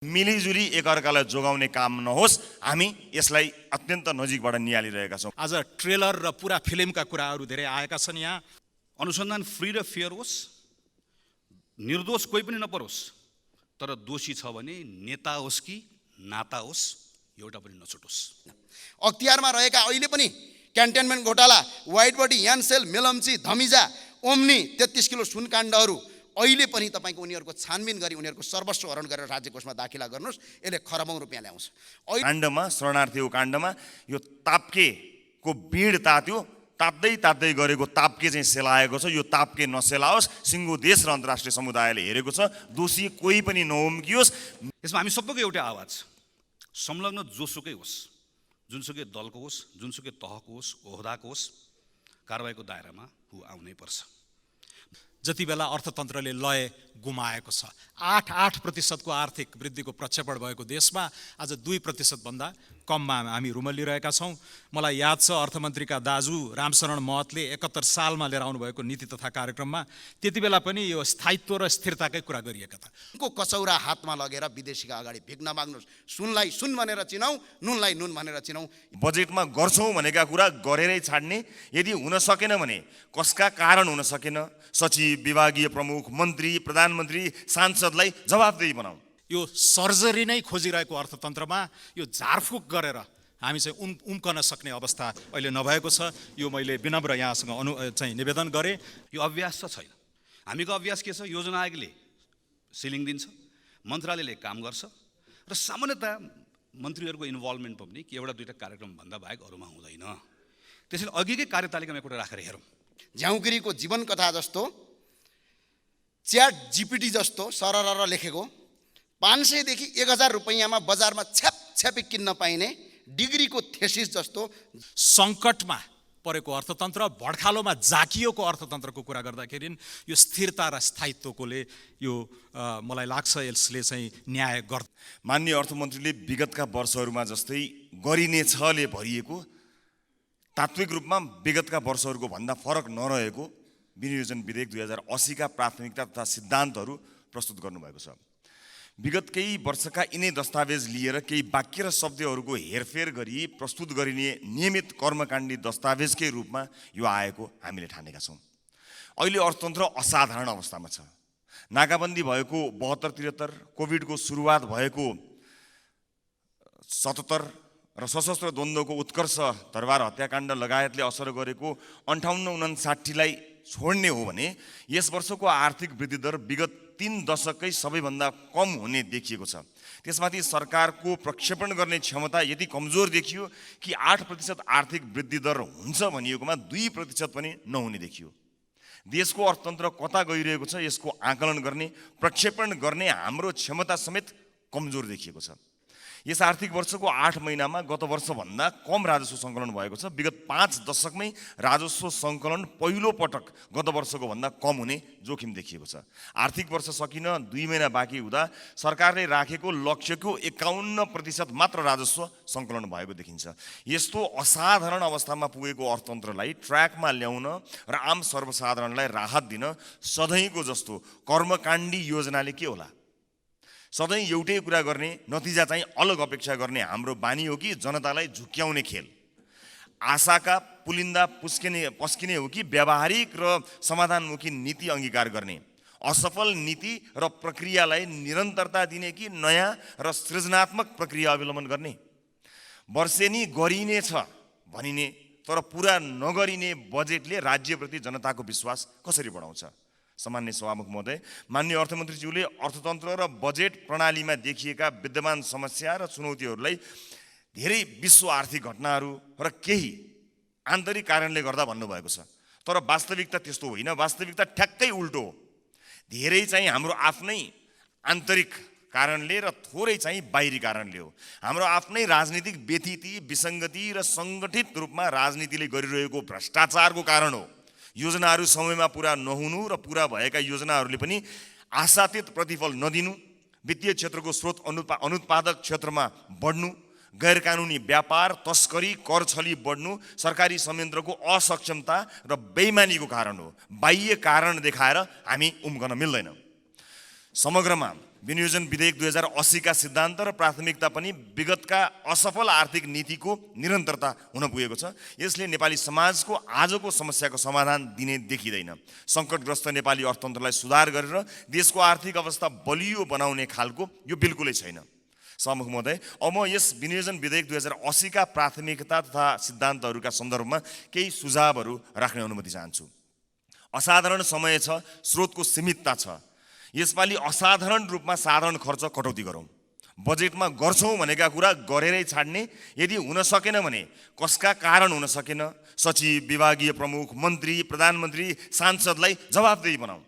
मिलिजुली एकअर्कालाई जोगाउने काम नहोस्, हामी यसलाई अत्यन्त नजिकबाट निहालिरहेका छौँ। आज ट्रेलर र पुरा फिल्मका कुराहरू धेरै आएका छन्। यहाँ अनुसन्धान फ्री र फेयर होस्, निर्दोष कोही पनि नपरोस्, तर दोषी छ भने नेता होस् कि नाता होस् एउटा पनि नछुटोस्। अख्तियारमा रहेका अहिले पनि क्यान्टनमेन्ट घोटाला, white body, यानसेल, Melamchi, धमिजा, Omni, 33 kilo सुनकाण्डहरू अहिले पनि तपाईँको उनीहरूको छानबिन गरी उनीहरूको सर्वस्व हरण गरेर राज्य कोषमा दाखिला गर्नुहोस्, यसले खरबौँ रुपियाँ ल्याउँछ। काण्डमा, शरणार्थीको काण्डमा यो ताप्केको भिड तात्यो, ताप्दै गरेको ताप्के चाहिँ सेलाएको छ। यो ताप्के नसेलाओस्, सिङ्गो देश र अन्तर्राष्ट्रिय समुदायले हेरेको छ, दोषी कोही पनि नउम्कियोस्। यसमा हामी सबैको एउटै आवाज, संलग्न जोसुकै होस्, जुनसुकै दलको होस्, जुनसुकै तहको होस्, ओहदाको होस्, कारबाहीको दायरामा ऊ आउनै पर्छ। जति बेला अर्थतन्त्रले लय गुमाएको छ, 8% आर्थिक वृद्धिको प्रक्षेपण भएको देशमा आज 2% भन्दा कममा हामी रुमल्लिरहेका छौँ। मलाई याद छ अर्थमन्त्रीका दाजु रामशरण महतले 71 सालमा लिएर आउनुभएको नीति तथा कार्यक्रममा त्यति बेला पनि यो स्थायित्व र स्थिरताकै कुरा गरिएका था। को कसौरा हातमा लगेर विदेशीका अगाडि भिख नमाग्नुहोस्, सुनलाई सुन भनेर चिनाऊ, नुनलाई नुन भनेर चिनाऊ। बजेटमा गर्छौँ भनेका कुरा गरेरै छाड्ने, यदि हुन सकेन भने कसका कारण हुन सकेन, सचिव, विभागीय प्रमुख, मन्त्री, प्रधानमन्त्री, सांसदलाई जवाफदेही बनाऊ। यो सर्जरी नै खोजिरहेको अर्थतन्त्रमा यो झारफुक गरेर हामी चाहिँ उम्कन सक्ने अवस्था अहिले नभएको छ। यो मैले विनम्र यहाँसँग चाहिँ निवेदन गरेँ। यो अभ्यास त छैन। हामीको अभ्यास के छ? योजना आयोगले सिलिङ दिन्छ, मन्त्रालयले काम गर्छ र सामान्यतया मन्त्रीहरूको इन्भल्भमेन्ट पनि एउटा दुईवटा कार्यक्रम भन्दा बाहेक अरूमा हुँदैन। त्यसैले अघिकै कार्यतालिकामा एउटा राखेर हेरौँ। झ्याउगिरीको जीवन कथा जस्तो, च्याट जीपीटी जस्तो सरर लेखेको 500 देखि 1000 रुपैयाँमा बजारमा छ्यापी किन्न पाइने डिग्रीको थेसिस जस्तो सङ्कटमा परेको अर्थतन्त्र, भड्खालोमा झाकिएको अर्थतन्त्रको कुरा गर्दाखेरि यो स्थिरता र स्थायित्वकोले यो मलाई लाग्छ यसले चाहिँ न्याय गर्छ। माननीय अर्थमन्त्रीले विगतका वर्षहरूमा जस्तै गरिने छले भरिएको, तात्विक रूपमा विगतका वर्षहरूको भन्दा फरक नरहेको विनियोजन विधेयक 2080 का प्राथमिकता तथा सिद्धान्तहरू प्रस्तुत गर्नुभएको छ। विगत केही वर्षका यिनै दस्तावेज लिएर केही वाक्य र शब्दहरूको हेरफेर गरी प्रस्तुत गरिने नियमित कर्मकाण्डी दस्तावेजकै रूपमा यो आएको हामीले ठानेका छौँ। अहिले अर्थतन्त्र असाधारण अवस्थामा छ। नाकाबन्दी भएको 72-73, कोभिडको सुरुवात भएको 77 र सशस्त्र द्वन्द्वको उत्कर्ष, दरबार हत्याकाण्ड लगायतले असर गरेको 58-59लाई छोड्ने हो भने यस वर्षको आर्थिक वृद्धि दर विगत 3 दशकै सबैभन्दा कम हुने देखिएको छ। त्यसमाथि सरकारको प्रक्षेपण गर्ने क्षमता यति कमजोर देखियो कि 8% आर्थिक वृद्धि दर हुन्छ भनिएकोमा 2% पनि नहुने देखियो। देशको अर्थतन्त्र कता गइरहेको छ यसको आकलन गर्ने, प्रक्षेपण गर्ने हाम्रो क्षमता समेत कमजोर देखिएको छ। यस आर्थिक वर्षको 8 महिनामा गत वर्षभन्दा कम राजस्व सङ्कलन भएको छ। विगत 5 दशकमै राजस्व सङ्कलन पहिलो पटक गत वर्षको भन्दा कम हुने जोखिम देखिएको छ। आर्थिक वर्ष सकिन 2 महिना बाँकी हुँदा सरकारले राखेको लक्ष्यको 51% मात्र राजस्व सङ्कलन भएको देखिन्छ। यस्तो असाधारण अवस्थामा पुगेको अर्थतन्त्रलाई ट्र्याकमा ल्याउन र आम सर्वसाधारणलाई राहत दिन सधैँको जस्तो कर्मकाण्डी योजनाले के होला? सधैँ एउटै कुरा गर्ने, नतिजा चाहिँ अलग अपेक्षा गर्ने हाम्रो बानी हो कि जनतालाई झुक्क्याउने खेल? आशाका पुलिन्दा पस्किने हो कि व्यावहारिक र समाधानमुखी नीति अङ्गीकार गर्ने? असफल नीति र प्रक्रियालाई निरन्तरता दिने कि नयाँ र सृजनात्मक प्रक्रिया अवलम्बन गर्ने? वर्षेनी गरिने छ भनिने तर पुरा नगरिने बजेटले राज्यप्रति जनताको विश्वास कसरी बढाउँछ? सामान्य सभामुख महोदय, माननीय अर्थमन्त्रीज्यूले अर्थतन्त्र र बजेट प्रणालीमा देखिएका विद्यमान समस्या र चुनौतीहरूलाई धेरै विश्व आर्थिक घटनाहरू र केही आन्तरिक कारणले गर्दा भन्नुभएको छ। तर वास्तविकता त्यस्तो होइन। वास्तविकता ठ्याक्कै उल्टो हो। धेरै चाहिँ हाम्रो आफ्नै आन्तरिक कारणले र थोरै चाहिँ बाहिरी कारणले हो। हाम्रो आफ्नै राजनीतिक व्यथिति, विसङ्गति र सङ्गठित रूपमा राजनीतिले गरिरहेको भ्रष्टाचारको कारण हो। योजनाहरू समयमा पुरा नहुनु र पुरा भएका योजनाहरूले पनि आशातीत प्रतिफल नदिनु, वित्तीय क्षेत्रको स्रोत अनुत्पादक क्षेत्रमा बढ्नु, गैरकानुनी व्यापार, तस्करी, कर छली बढ्नु सरकारी संयन्त्रको असक्षमता र बेइमानीको कारण हो। बाह्य कारण देखाएर हामी उम्कन मिल्दैन। समग्रमा विनियोजन विधेयक 2080 का सिद्धान्त र प्राथमिकता पनि विगतका असफल आर्थिक नीतिको निरन्तरता हुन पुगेको छ। यसले नेपाली समाजको आजको समस्याको समाधान दिने देखिँदैन। सङ्कटग्रस्त नेपाली अर्थतन्त्रलाई सुधार गरेर देशको आर्थिक अवस्था बलियो बनाउने खालको यो बिल्कुलै छैन। सभामुख महोदय, अब म यस विनियोजन विधेयक 2080 का प्राथमिकता तथा सिद्धान्तहरूका सन्दर्भमा केही सुझावहरू राख्ने अनुमति चाहन्छु। असाधारण समय छ, स्रोतको सीमितता छ। यसपालि असाधारण रूपमा साधारण खर्च कटौती गरौँ। बजेटमा गर्छौँ भनेका कुरा गरेरै छाड्ने, यदि हुन सकेन भने कसका कारण हुन सकेन, सचिव, विभागीय प्रमुख, मन्त्री, प्रधानमन्त्री, सांसदलाई जवाफदेही बनाऊ।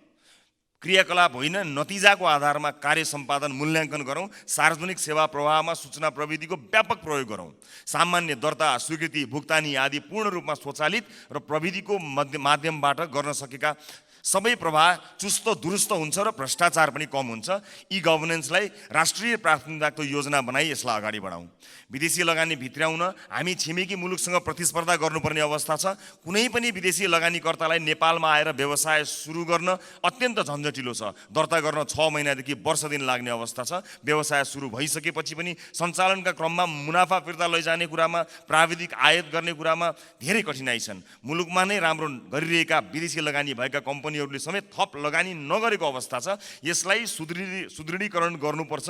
क्रियाकलाप होइन, नतिजाको आधारमा कार्य सम्पादन मूल्याङ्कन गरौँ। सार्वजनिक सेवा प्रवाहमा सूचना प्रविधिको व्यापक प्रयोग गरौँ। सामान्य दर्ता, स्वीकृति, भुक्तानी आदि पूर्ण रूपमा स्वचालित र प्रविधिको माध्यमबाट गर्न सकेका सबै प्रवाह चुस्त दुरुस्त हुन्छ र भ्रष्टाचार पनि कम हुन्छ। ई गभर्नेन्सलाई राष्ट्रिय प्राथमिकताको योजना बनाई यसलाई अगाडि बढाउँ। विदेशी लगानी भित्र्याउन हामी छिमेकी मुलुकसँग प्रतिस्पर्धा गर्नुपर्ने अवस्था छ। कुनै पनि विदेशी लगानीकर्तालाई नेपालमा आएर व्यवसाय सुरु गर्न अत्यन्त झन्झटिलो छ। दर्ता गर्न 6 महिनादेखि वर्ष दिन लाग्ने अवस्था छ। व्यवसाय सुरु भइसकेपछि पनि सञ्चालनका क्रममा मुनाफा फिर्ता लैजाने कुरामा, प्राविधिक आयात गर्ने कुरामा धेरै कठिनाइ छन्। मुलुकमा नै राम्रो गरिरहेका विदेशी लगानी भएका कम्पनीहरूले समेत थप लगानी नगरेको अवस्था छ। यसलाई सुदृढीकरण गर्नुपर्छ।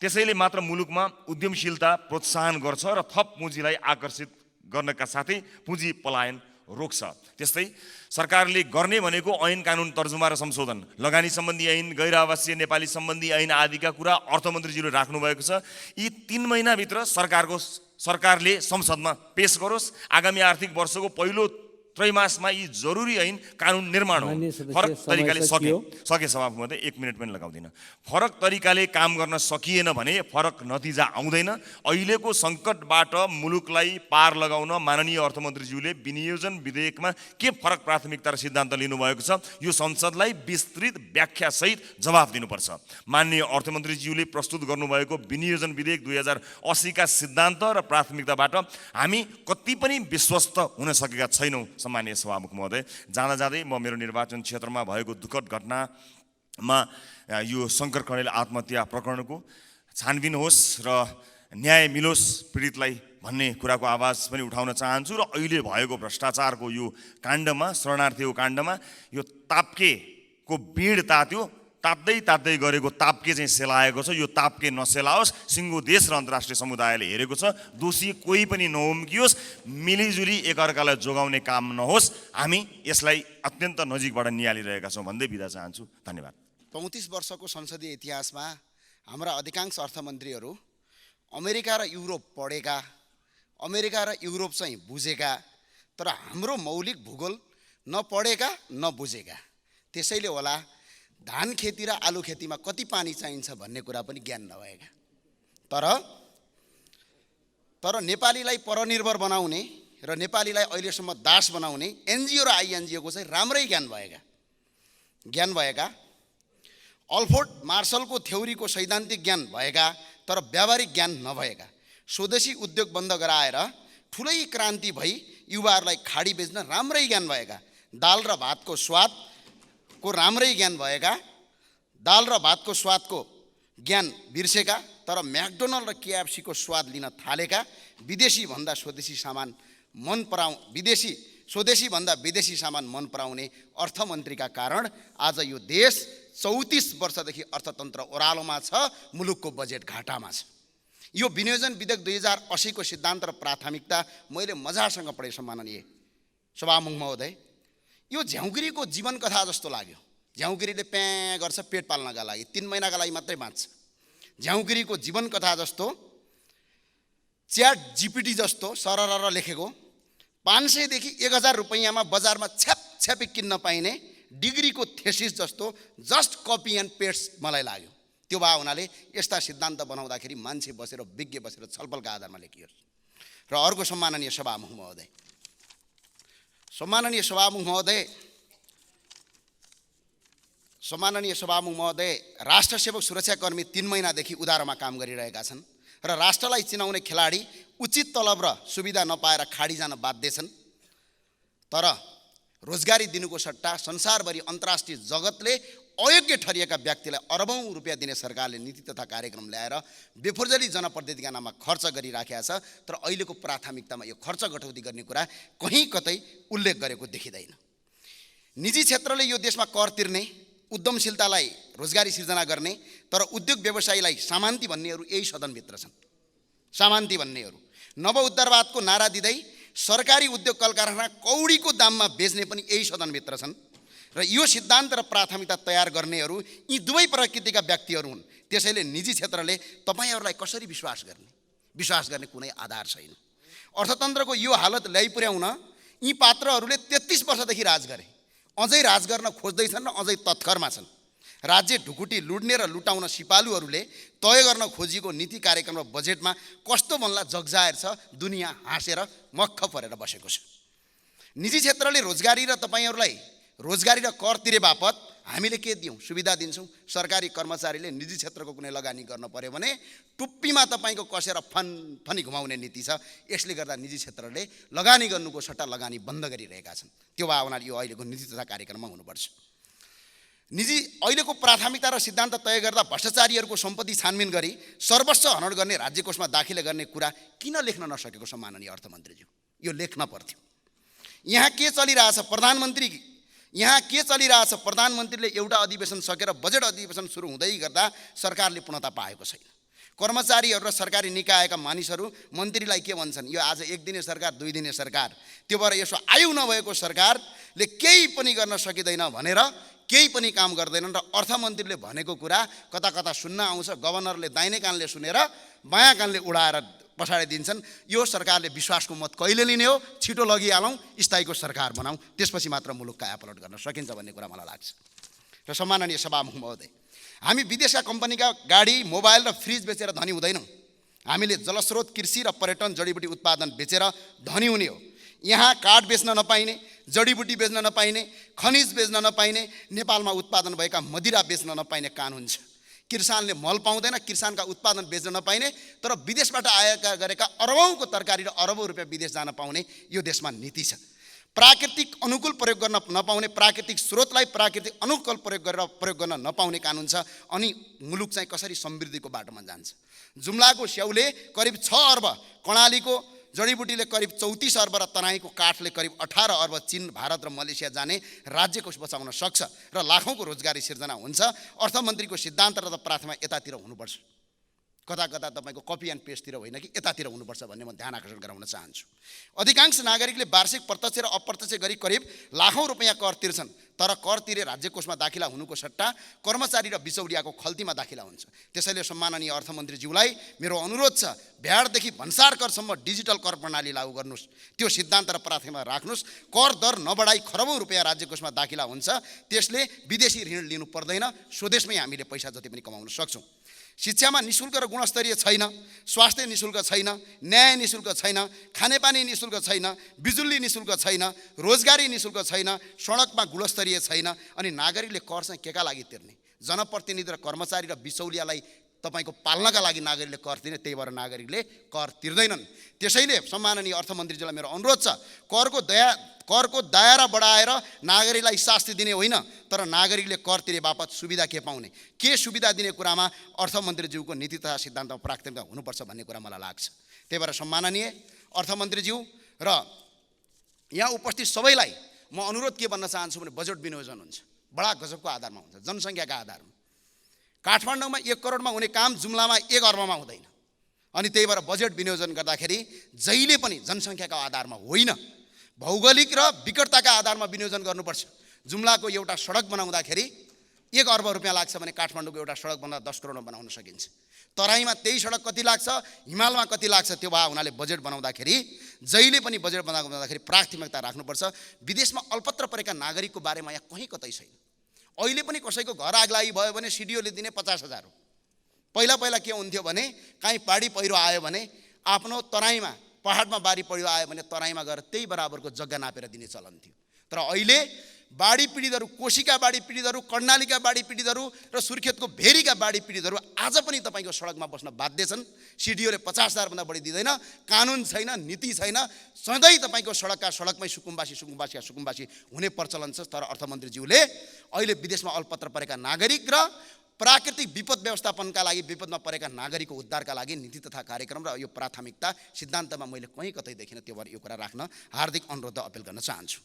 त्यसैले मात्र मुलुकमा उद्यमशीलता प्रोत्साहन गर्छ र थप पुँजीलाई आकर्षित गर्नका साथै पुँजी पलायन रोक्छ। त्यस्तै सरकारले गर्ने भनेको ऐन कानुन तर्जुमा र संशोधन, लगानी सम्बन्धी ऐन, गैर आवासीय नेपाली सम्बन्धी ऐन आदिका कुरा अर्थमन्त्रीज्यूले राख्नुभएको छ। यी 3 महिनाभित्र सरकारले संसदमा पेश गरोस्। आगामी आर्थिक वर्षको पहिलो त्रैमासमा यी जरुरी ऐन कानुन निर्माण हो। फरक तरिकाले सके सभामुख महोदय 1 मिनट पनि लगाउँदिन। फरक तरिकाले काम गर्न सकिएन भने फरक नतिजा आउँदैन। अहिलेको सङ्कटबाट मुलुकलाई पार लगाउन माननीय अर्थमन्त्रीज्यूले विनियोजन विधेयकमा के फरक प्राथमिकता र सिद्धान्त लिनुभएको छ, यो संसदलाई विस्तृत व्याख्यासहित जवाफ दिनुपर्छ। माननीय अर्थमन्त्रीज्यूले प्रस्तुत गर्नुभएको विनियोजन विधेयक 2080 का सिद्धान्त र प्राथमिकताबाट हामी कति पनि विश्वस्त हुन सकेका छैनौँ। सम्मानीय सभामुख महोदय, जाँदै म मेरो निर्वाचन क्षेत्रमा भएको दुःखद घटनामा यो शङ्कर कणेल आत्महत्या प्रकरणको छानबिन होस् र न्याय मिलोस् पीडितलाई भन्ने कुराको आवाज पनि उठाउन चाहन्छु। र अहिले भएको भ्रष्टाचारको यो काण्डमा, शरणार्थीको काण्डमा यो ताप्केको बिँड तात्दै गरेको ताप्के चाहिँ सेलाएको छ। यो ताप्के नसेलाओस्। सिङ्गो देश र अन्तर्राष्ट्रिय समुदायले हेरेको छ। दोषी कोही पनि नउम्कियोस्। मिलिजुली एकअर्कालाई जोगाउने काम नहोस्। हामी यसलाई अत्यन्त नजिकबाट निहालिरहेका छौँ भन्दै बिदा चाहन्छु। धन्यवाद। 35 वर्षको संसदीय इतिहासमा हाम्रा अधिकांश अर्थमन्त्रीहरू अमेरिका र युरोप पढेका, अमेरिका र युरोप चाहिँ बुझेका, तर हाम्रो मौलिक भूगोल नपढेका नबुझेका। त्यसैले होला धान खेती र आलु खेतीमा कति पानी चाहिन्छ भन्ने कुरा पनि ज्ञान नभएका। तर नेपालीलाई परनिर्भर बनाउने र नेपालीलाई अहिलेसम्म दास बनाउने एनजिओ र आइएनजिओको चाहिँ राम्रै ज्ञान भएका, अल्फ्रेड मार्शलको थ्योरीको सैद्धान्तिक ज्ञान भएका तर व्यावहारिक ज्ञान नभएका, स्वदेशी उद्योग बन्द गराएर ठुलै क्रान्ति भई युवाहरूलाई खाडी बेच्न राम्रै ज्ञान भएका, दाल र भातको स्वादको राम्रै ज्ञान भएका, दाल र भातको स्वादको ज्ञान बिर्सेका तर म्याकडोनल्ड र केएफसीको स्वाद लिन थालेका, स्वदेशी भन्दा विदेशी सामान मन पराउने अर्थमन्त्रीका कारण आज यो देश 34 वर्षदेखि अर्थतन्त्र ओह्रालोमा छ, मुलुकको बजेट घाटामा छ। यो विनियोजन विधेयक 2080 को सिद्धान्त र प्राथमिकता मैले मजासँग पढेँ। सम्माननीय सभामुख महोदय, यो झ्याउगिरीको जीवन कथा जस्तो लाग्यो। झ्याउगिरीले प्याँ गर्छ पेट पाल्नका लागि, 3 महिनाका लागि मात्रै बाँच्छ। झ्याउगिरीको जीवन कथा जस्तो, च्याट जीपीटी जस्तो सरर लेखेको 500 देखि 1000 रुपैयाँमा बजारमा छ्यापछ्यापी किन्न पाइने डिग्रीको थेसिस जस्तो जस्ट कपी एन्ड पेस्ट मलाई लाग्यो। त्यो भए हुनाले यस्ता सिद्धान्त बनाउँदाखेरि मान्छे बसेर विज्ञ बसेर छलफलका आधारमा लेखियोस्। र अर्को सम्माननीय सभामुख महोदय, राष्ट्र सेवक सुरक्षाकर्मी 3 महिनादेखि उधारोमा काम गरिरहेका छन् र राष्ट्रलाई चिनाउने खेलाडी उचित तलब र सुविधा नपाएर खाडी जान बाध्य छन्। तर रोजगारी दिनुको सट्टा संसारभरि अन्तर्राष्ट्रिय जगतले अयोग्य ठरिएका व्यक्तिलाई अरबौँ रुपियाँ दिने सरकारले नीति तथा कार्यक्रम ल्याएर बेफोर्जरी जनप्रतिनिधिका नाममा खर्च गरिराखेको छ। तर अहिलेको प्राथमिकतामा यो खर्च घटौती गर्ने कुरा कहीँ कतै उल्लेख गरेको देखिँदैन। निजी क्षेत्रले यो देशमा कर तिर्ने, उद्यमशीलतालाई रोजगारी सिर्जना गर्ने, तर उद्योग व्यवसायीलाई सामान्ती भन्नेहरू यही सदनभित्र छन्। सामान्ती भन्नेहरू नव उद्धारवादको नारा दिँदै सरकारी उद्योग कल कारखाना कौडीको दाममा बेच्ने पनि यही सदनभित्र छन्। र यो सिद्धान्त र प्राथमिकता तयार गर्नेहरू यी दुवै प्रकृतिका व्यक्तिहरू हुन्। त्यसैले निजी क्षेत्रले तपाईँहरूलाई कसरी विश्वास गर्ने कुनै आधार छैन। अर्थतन्त्रको यो हालत ल्याइपुर्याउन यी पात्रहरूले 33 वर्षदेखि राज गरे, अझै राज गर्न खोज्दैछन् र अझै तत्करमा छन्। राज्य ढुकुटी लुट्ने र लुटाउन सिपालुहरूले तय गर्न खोजिएको नीति कार्यक्रम र बजेटमा कस्तो बन्ला जगजाहेर छ। दुनियाँ हाँसेर मक्ख परेर बसेको छ। निजी क्षेत्रले रोजगारी र तपाईँहरूलाई रोजगारी र कर तिरे बापत हामीले के दियौँ? सुविधा दिन्छौँ। सरकारी कर्मचारीले निजी क्षेत्रको कुनै लगानी गर्न पर्यो भने टुप्पीमा तपाईँको कसेर फनी घुमाउने नीति छ। यसले गर्दा निजी क्षेत्रले लगानी गर्नुको सट्टा लगानी बन्द गरिरहेका छन्। त्यो भए हुनाले यो अहिलेको नीति तथा कार्यक्रममा हुनुपर्छ। अहिलेको प्राथमिकता र सिद्धान्त तय गर्दा भ्रष्टाचारीहरूको सम्पत्ति छानबिन गरी सर्वस्व हनन गर्ने, राज्य कोषमा दाखिला गर्ने कुरा किन लेख्न नसकेको सम्माननीय अर्थमन्त्रीज्यू? यो लेख्न पर्थ्यो। यहाँ के चलिरहेछ? प्रधानमन्त्रीले एउटा अधिवेशन सकेर बजेट अधिवेशन सुरु हुँदै गर्दा सरकारले पूर्णता पाएको छैन। कर्मचारीहरू र सरकारी निकायका मानिसहरू मन्त्रीलाई के भन्छन्? यो आज 1 दिने सरकार, 2 दिने सरकार। त्यो भएर यसो आयु नभएको सरकारले केही पनि गर्न सकिँदैन भनेर केही पनि काम गर्दैनन्। र अर्थमन्त्रीले भनेको कुरा कता कता सुन्न आउँछ। गभर्नरले दाहिने कानले सुनेर बायाँ कानले उडाएर पछाडिदिन्छन्। यो सरकारले विश्वासको मत कहिले लिने हो? छिटो लगिहालौँ, स्थायीको सरकार बनाऊँ, त्यसपछि मात्र मुलुकका एपलोड गर्न सकिन्छ भन्ने कुरा मलाई लाग्छ। र सम्माननीय सभामुख महोदय, हामी विदेशका कम्पनीका गाडी, मोबाइल र फ्रिज बेचेर धनी हुँदैनौँ। हामीले जलस्रोत, कृषि र पर्यटन, जडीबुटी उत्पादन बेचेर धनी हुने हो। यहाँ काठ बेच्न नपाइने, जडीबुटी बेच्न नपाइने, खनिज बेच्न नपाइने, नेपालमा उत्पादन भएका मदिरा बेच्न नपाइने कानुन छ। किसानले मल पाउँदैन, किसानका उत्पादन बेच्न नपाइने, तर विदेशबाट आएका गरेका अरबौँको तरकारी र अरबौँ रुपियाँ विदेश जान पाउने यो देशमा नीति छ। प्राकृतिक अनुकूल प्रयोग गर्न नपाउने, प्राकृतिक स्रोतलाई प्राकृतिक अनुकूल प्रयोग गर्न नपाउने कानुन छ। अनि मुलुक चाहिँ कसरी समृद्धिको बाटोमा जान्छ? जुम्लाको स्याउले करिब 6 अर्ब, कर्णालीको जडीबुटीले करिब 34 अर्ब र तराईको काठले करिब 18 अर्ब चीन, भारत र मलेसिया जाने राज्य कोष बचाउन सक्छ र लाखौँको रोजगारी सिर्जना हुन्छ। अर्थमन्त्रीको सिद्धान्त र प्राथमिकता यतातिर हुनुपर्छ। कता कता तपाईँको कपी एन्ड पेस्टतिर होइन कि यतातिर हुनुपर्छ भन्ने म ध्यान आकर्षण गराउन चाहन्छु। अधिकांश नागरिकले वार्षिक प्रत्यक्ष र अप्रत्यक्ष गरी करिब लाखौँ रुपियाँ कर तिर्छन्, तर कर तिरे राज्य कोषमा दाखिला हुनुको सट्टा कर्मचारी र बिचौलियाको खल्तीमा दाखिला हुन्छ। त्यसैले सम्माननीय अर्थमन्त्रीज्यूलाई मेरो अनुरोध छ, भ्याटदेखि भन्सार करसम्म डिजिटल कर प्रणाली लागू गर्नुहोस्। त्यो सिद्धान्त र प्राथमिकता राख्नुहोस्। कर दर नबढाई खरबौँ रुपियाँ राज्य कोषमा दाखिला हुन्छ। त्यसले विदेशी ऋण लिनु पर्दैन, स्वदेशमै हामीले पैसा जति पनि कमाउन सक्छौँ। शिक्षामा निशुल्क र गुणस्तरीय छैन, स्वास्थ्य निशुल्क छैन, न्याय निशुल्क छैन, खानेपानी निशुल्क छैन, बिजुली निशुल्क छैन, रोजगारी निशुल्क छैन, सडकमा गुणस्तरीय छैन। अनि नागरिकले कर चाहिँ केका लागि तिर्ने? जनप्रतिनिधि र कर्मचारी र बिचौलियालाई तपाईँको पाल्नका लागि नागरिकले कर तिर्ने, त्यही भएर नागरिकले कर तिर्दैनन्। त्यसैले सम्माननीय अर्थमन्त्रीजीलाई मेरो अनुरोध छ, करको दायरा बढाएर नागरिकलाई शास्ति दिने होइन, तर नागरिकले कर तिरे बापत सुविधा के पाउने, के सुविधा दिने कुरामा अर्थमन्त्रीज्यूको नीति तथा सिद्धान्तमा प्राथमिकता हुनुपर्छ भन्ने कुरा मलाई लाग्छ। त्यही भएर सम्माननीय अर्थमन्त्रीज्यू र यहाँ उपस्थित सबैलाई म अनुरोध के भन्न चाहन्छु भने बजेट विनियोजन हुन्छ, बडा गजबको आधारमा हुन्छ, जनसङ्ख्याका आधारमा। काठमाडौँमा 1 करोडमा हुने काम जुम्लामा 1 अर्बमा हुँदैन। अनि त्यही भएर बजेट विनियोजन गर्दाखेरि जहिले पनि जनसङ्ख्याका आधारमा होइन, भौगोलिक र विकटताका आधारमा विनियोजन गर्नुपर्छ। जुम्लाको एउटा सडक बनाउँदाखेरि 1 अर्ब रुपियाँ लाग्छ भने काठमाडौँको एउटा सडक बनाउँदा 10 करोडमा बनाउन सकिन्छ। तराईमा त्यही सडक कति लाग्छ, हिमालमा कति लाग्छ, त्यो भए हुनाले बजेट बनाउँदाखेरि जहिले पनि बजेट बनाउँदाखेरि प्राथमिकता राख्नुपर्छ। विदेशमा अल्पत्र परेका नागरिकको बारेमा यहाँ कहीँ कतै छैन। अहिले पनि कसैको घर आगलागी भयो भने सिडिओले दिने 50,000 हो। पहिला के हुन्थ्यो भने काहीँ पहाडी पहिरो आयो भने आफ्नो तराईमा पहाडमा बारी पहिरो आयो भने तराईमा गएर त्यही बराबरको जग्गा नापेर दिने चलन थियो। तर अहिले बाढी पीडितहरू, कोशीका बाढी पीडितहरू, कर्णालीका बाढी पीडितहरू र सुर्खेतको भेरीका बाढी पीडितहरू आज पनि तपाईँको सडकमा बस्न बाध्य छन्। सिडिओले 50,000 भन्दा बढी दिँदैन, कानुन छैन, नीति छैन, सधैँ तपाईँको सडकमै सुकुम्बासी हुने प्रचलन छ। तर अर्थमन्त्रीज्यूले अहिले विदेशमा अलपत्र परेका नागरिक र प्राकृतिक विपद व्यवस्थापनका लागि विपदमा परेका नागरिकको उद्धारका लागि नीति तथा कार्यक्रम र यो प्राथमिकता सिद्धान्तमा मैले कहीँ कतै देखिनँ। त्यो भएर यो कुरा राख्न हार्दिक अनुरोध अपिल गर्न चाहन्छु।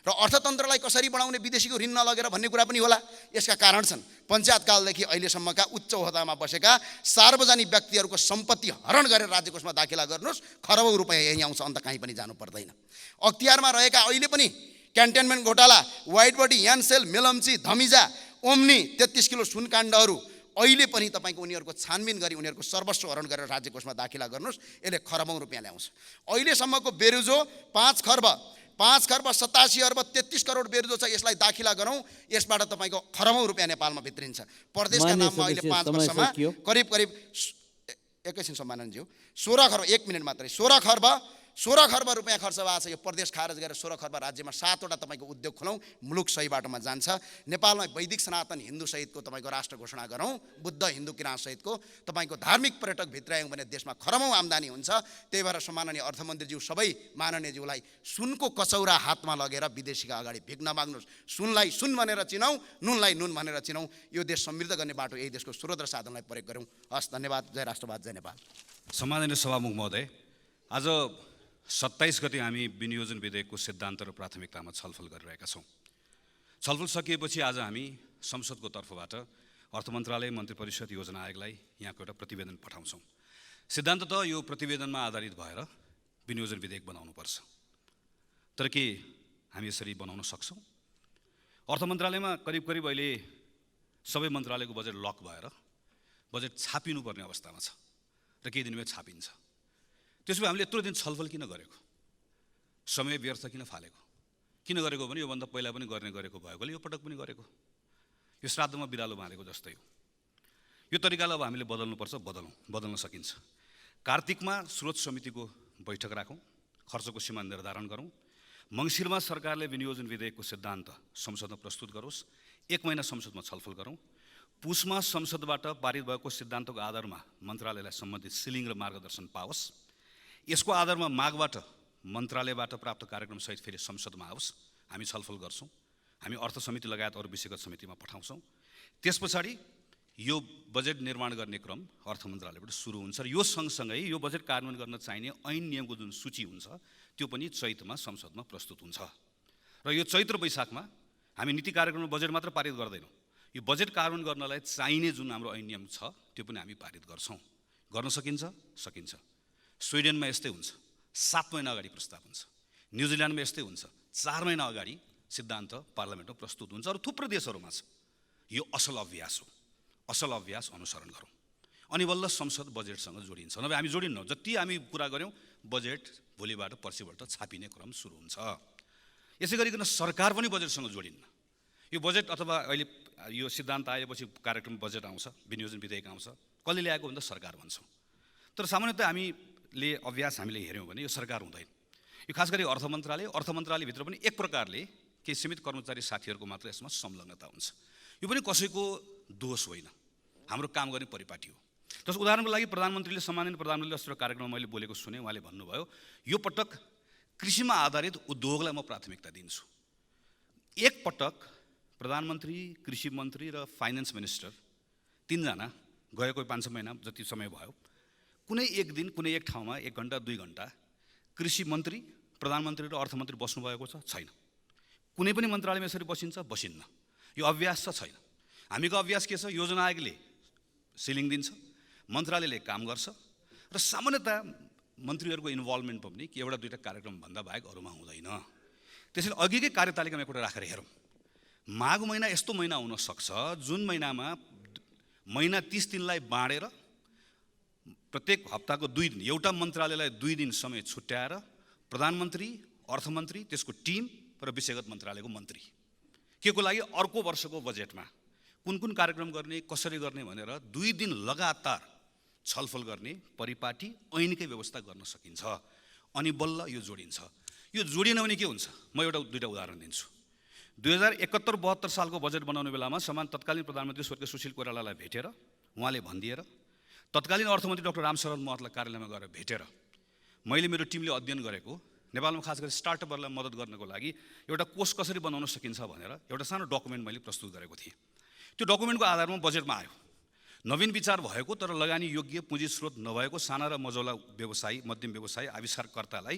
र अर्थतन्त्रलाई कसरी बढाउने, विदेशीको ऋण नलगेर भन्ने कुरा पनि होला। यसका कारण छन् पञ्चायतकालदेखि अहिलेसम्मका उच्च ओहदामा बसेका सार्वजनिक व्यक्तिहरूको सम्पत्ति हरण गरेर राज्य कोषमा दाखिला गर्नुहोस्, खरबौँ रुपियाँ यहीँ आउँछ, अन्त कहीँ पनि जानु पर्दैन। अख्तियारमा रहेका अहिले पनि क्यान्टेनमेन्ट घोटाला, white body, यानसेल, Melamchi, धमिजा, Omni 33 kilo सुनकाण्डहरू अहिले पनि तपाईँको उनीहरूको छानबिन गरी उनीहरूको सर्वस्व हरण गरेर राज्य कोषमा दाखिला गर्नुहोस्, यसले खरबौँ रुपियाँ ल्याउँछ। अहिलेसम्मको बेरुजो 5 खर्ब 87 अर्ब 33 करोड बेरुजो छ। यसलाई दाखिला गरौँ, यसबाट तपाईँको खरबौँ रुपियाँ नेपालमा भित्रिन्छ। प्रदेशका नाममा अहिले 5 वर्षमा करिब एकैछिन सम्मानज्यू 16 खर्ब 1 मिनट मात्रै 16 खर्ब रुपियाँ खर्च भएको छ। यो प्रदेश खारेज गरेर 16 खर्ब राज्यमा 7वटा तपाईँको उद्योग खोलौँ, मुलुक सही बाटोमा जान्छ। नेपालमा वैदिक सनातन हिन्दू सहितको तपाईँको राष्ट्र घोषणा गरौँ, बुद्ध हिन्दू किराँत सहितको तपाईँको धार्मिक पर्यटक भित्रायौँ भने देशमा खरबौँ आम्दानी हुन्छ। त्यही भएर सम्माननीय अर्थमन्त्रीज्यू सबै माननीयज्यूलाई सुनको कचौरा हातमा लगेर विदेशीका अगाडि भिख नमाग्नुहोस्। सुनलाई सुन भनेर चिनाउँ, नुनलाई नुन भनेर चिनाउँ। यो देश समृद्ध गर्ने बाटो यही देशको स्रोत र साधनलाई प्रयोग गरौँ। हस्, धन्यवाद। जय राष्ट्रवाद, जय नेपाल। सम्माननीय सभामुख महोदय, आज 27 गते हामी विनियोजन विधेयकको सिद्धान्त र प्राथमिकतामा छलफल गरिरहेका छौँ। छलफल सकिएपछि आज हामी संसदको तर्फबाट अर्थ मन्त्रालय, मन्त्री परिषद, योजना आयोगलाई यहाँको एउटा प्रतिवेदन पठाउँछौँ। सिद्धान्त त यो प्रतिवेदनमा आधारित भएर विनियोजन विधेयक बनाउनुपर्छ। तर के हामी यसरी बनाउन सक्छौँ? अर्थ मन्त्रालयमा करिब अहिले सबै मन्त्रालयको बजेट लक भएर बजेट छापिनुपर्ने अवस्थामा छ र केही दिनमै छापिन्छ। त्यसो भए हामीले यत्रो दिन छलफल किन गरेको? समय व्यर्थ किन फालेको? किन गरेको भने योभन्दा पहिला पनि गरेको भएकोले यो पटक पनि गरेको। यो श्राद्धमा बिरालो बाँधेको जस्तै हो। यो तरिकालाई अब हामीले बदल्नुपर्छ, बदल्न सकिन्छ। कार्तिकमा स्रोत समितिको बैठक राखौँ, खर्चको सीमा निर्धारण गरौँ। मङ्सिरमा सरकारले विनियोजन विधेयकको सिद्धान्त संसदमा प्रस्तुत गरोस्, 1 महिना संसदमा छलफल गरौँ। पुसमा संसदबाट पारित भएको सिद्धान्तको आधारमा मन्त्रालयलाई सम्बन्धित सिलिङ र मार्गदर्शन पाओस्। यसको आधारमा मागबाट मन्त्रालयबाट प्राप्त कार्यक्रमसहित फेरि संसदमा आओस्, हामी छलफल गर्छौँ। हामी अर्थ समिति लगायत अरू विषयगत समितिमा पठाउँछौँ। त्यस पछाडि यो बजेट निर्माण गर्ने क्रम अर्थ मन्त्रालयबाट सुरु हुन्छ र यो सँगसँगै यो बजेट कार्यान्वयन गर्न चाहिने ऐन नियमको जुन सूची हुन्छ त्यो पनि चैतमा संसदमा प्रस्तुत हुन्छ। र यो चैत्र वैशाखमा हामी नीति कार्यक्रम बजेट मात्र पारित गर्दैनौँ, यो बजेट कार्यान्वयन गर्नलाई चाहिने जुन हाम्रो ऐन नियम छ त्यो पनि हामी पारित गर्छौँ। गर्न सकिन्छ? सकिन्छ। स्विडेनमा यस्तै हुन्छ, 7 महिना अगाडि प्रस्ताव हुन्छ। न्युजिल्यान्डमा यस्तै हुन्छ, 4 महिना अगाडि सिद्धान्त पार्लियामेन्टमा प्रस्तुत हुन्छ। अरू थुप्रै देशहरूमा छ। यो असल अभ्यास हो। असल अभ्यास अनुसरण गरौँ अनि बल्ल संसद बजेटसँग जोडिन्छ। नभए हामी जोडिन्नौँ। जति हामी कुरा गऱ्यौँ बजेट भोलिबाट पर्सिबाट छापिने क्रम सुरु हुन्छ। यसै गरिकन सरकार पनि बजेटसँग जोडिन्न। यो बजेट अथवा अहिले यो सिद्धान्त आएपछि कार्यक्रम बजेट आउँछ, विनियोजन विधेयक आउँछ, कसले ल्याएको भन्दा सरकार भन्छौँ। तर सामान्यतः हामीले हेऱ्यौँ भने यो सरकार हुँदैन। यो खास गरी अर्थ मन्त्रालयभित्र पनि एक प्रकारले केही सीमित कर्मचारी साथीहरूको मात्र यसमा संलग्नता हुन्छ। यो पनि कसैको दोष होइन, हाम्रो काम गर्ने परिपाटी हो। जस उदाहरणको लागि सम्माननीय प्रधानमन्त्रीले अस्ति कार्यक्रममा मैले बोलेको सुने, उहाँले भन्नुभयो यो पटक कृषिमा आधारित उद्योगलाई म प्राथमिकता दिन्छु। एक पटक प्रधानमन्त्री, कृषि मन्त्री र फाइनेन्स मिनिस्टर 3 जना गएको 5-6 महिना जति समय भयो, कुनै एक दिन कुनै एक ठाउँमा 1 घण्टा 2 घण्टा कृषि मन्त्री, प्रधानमन्त्री र अर्थमन्त्री बस्नुभएको छ? छैन। कुनै पनि मन्त्रालयमा यसरी बसिन्न। यो अभ्यास छैन। हामीको अभ्यास के छ? योजना आयोगले सिलिङ दिन्छ, मन्त्रालयले काम गर्छ र सामान्यतः मन्त्रीहरूको इन्भल्भमेन्ट पनि एउटा दुईवटा कार्यक्रम भन्दा बाहेक अरूमा हुँदैन। त्यसैले अघिकै कार्यतालिकामा एउटा राखेर हेरौँ। माघ महिना यस्तो महिना हुन सक्छ जुन महिनामा महिना 30 दिनलाई बाँडेर प्रत्येक हप्ताको 2 दिन एउटा मन्त्रालयलाई 2 दिन समय छुट्याएर प्रधानमन्त्री, अर्थमन्त्री, त्यसको टिम र विषयगत मन्त्रालयको मन्त्री के को लागि अर्को वर्षको बजेटमा कुन कार्यक्रम गर्ने, कसरी गर्ने भनेर 2 दिन लगातार छलफल गर्ने परिपाटी ऐनकै व्यवस्था गर्न सकिन्छ। अनि बल्ल यो जोडिन्छ। यो जोडिएन भने के हुन्छ? म एउटा दुईटा उदाहरण दिन्छु। 2071-72 सालको बजेट बनाउने बेलामा समान तत्कालीन प्रधानमन्त्री स्वर्गीय सुशील कोइरालालाई भेटेर उहाँले भनिदिएर तत्कालीन अर्थमन्त्री डाक्टर रामशरण महतलाई कार्यालयमा गएर भेटेर मैले मेरो टिमले अध्ययन गरेको नेपालमा खास गरी स्टार्टअपहरूलाई मद्दत गर्नको लागि एउटा कोष कसरी बनाउन सकिन्छ भनेर एउटा सानो डकुमेन्ट मैले प्रस्तुत गरेको थिएँ। त्यो डकुमेन्टको आधारमा बजेटमा आयो नवीन विचार भएको तर लगानी योग्य पुँजी स्रोत नभएको साना र मझौला व्यवसायी मध्यम व्यवसायी आविष्कारकर्तालाई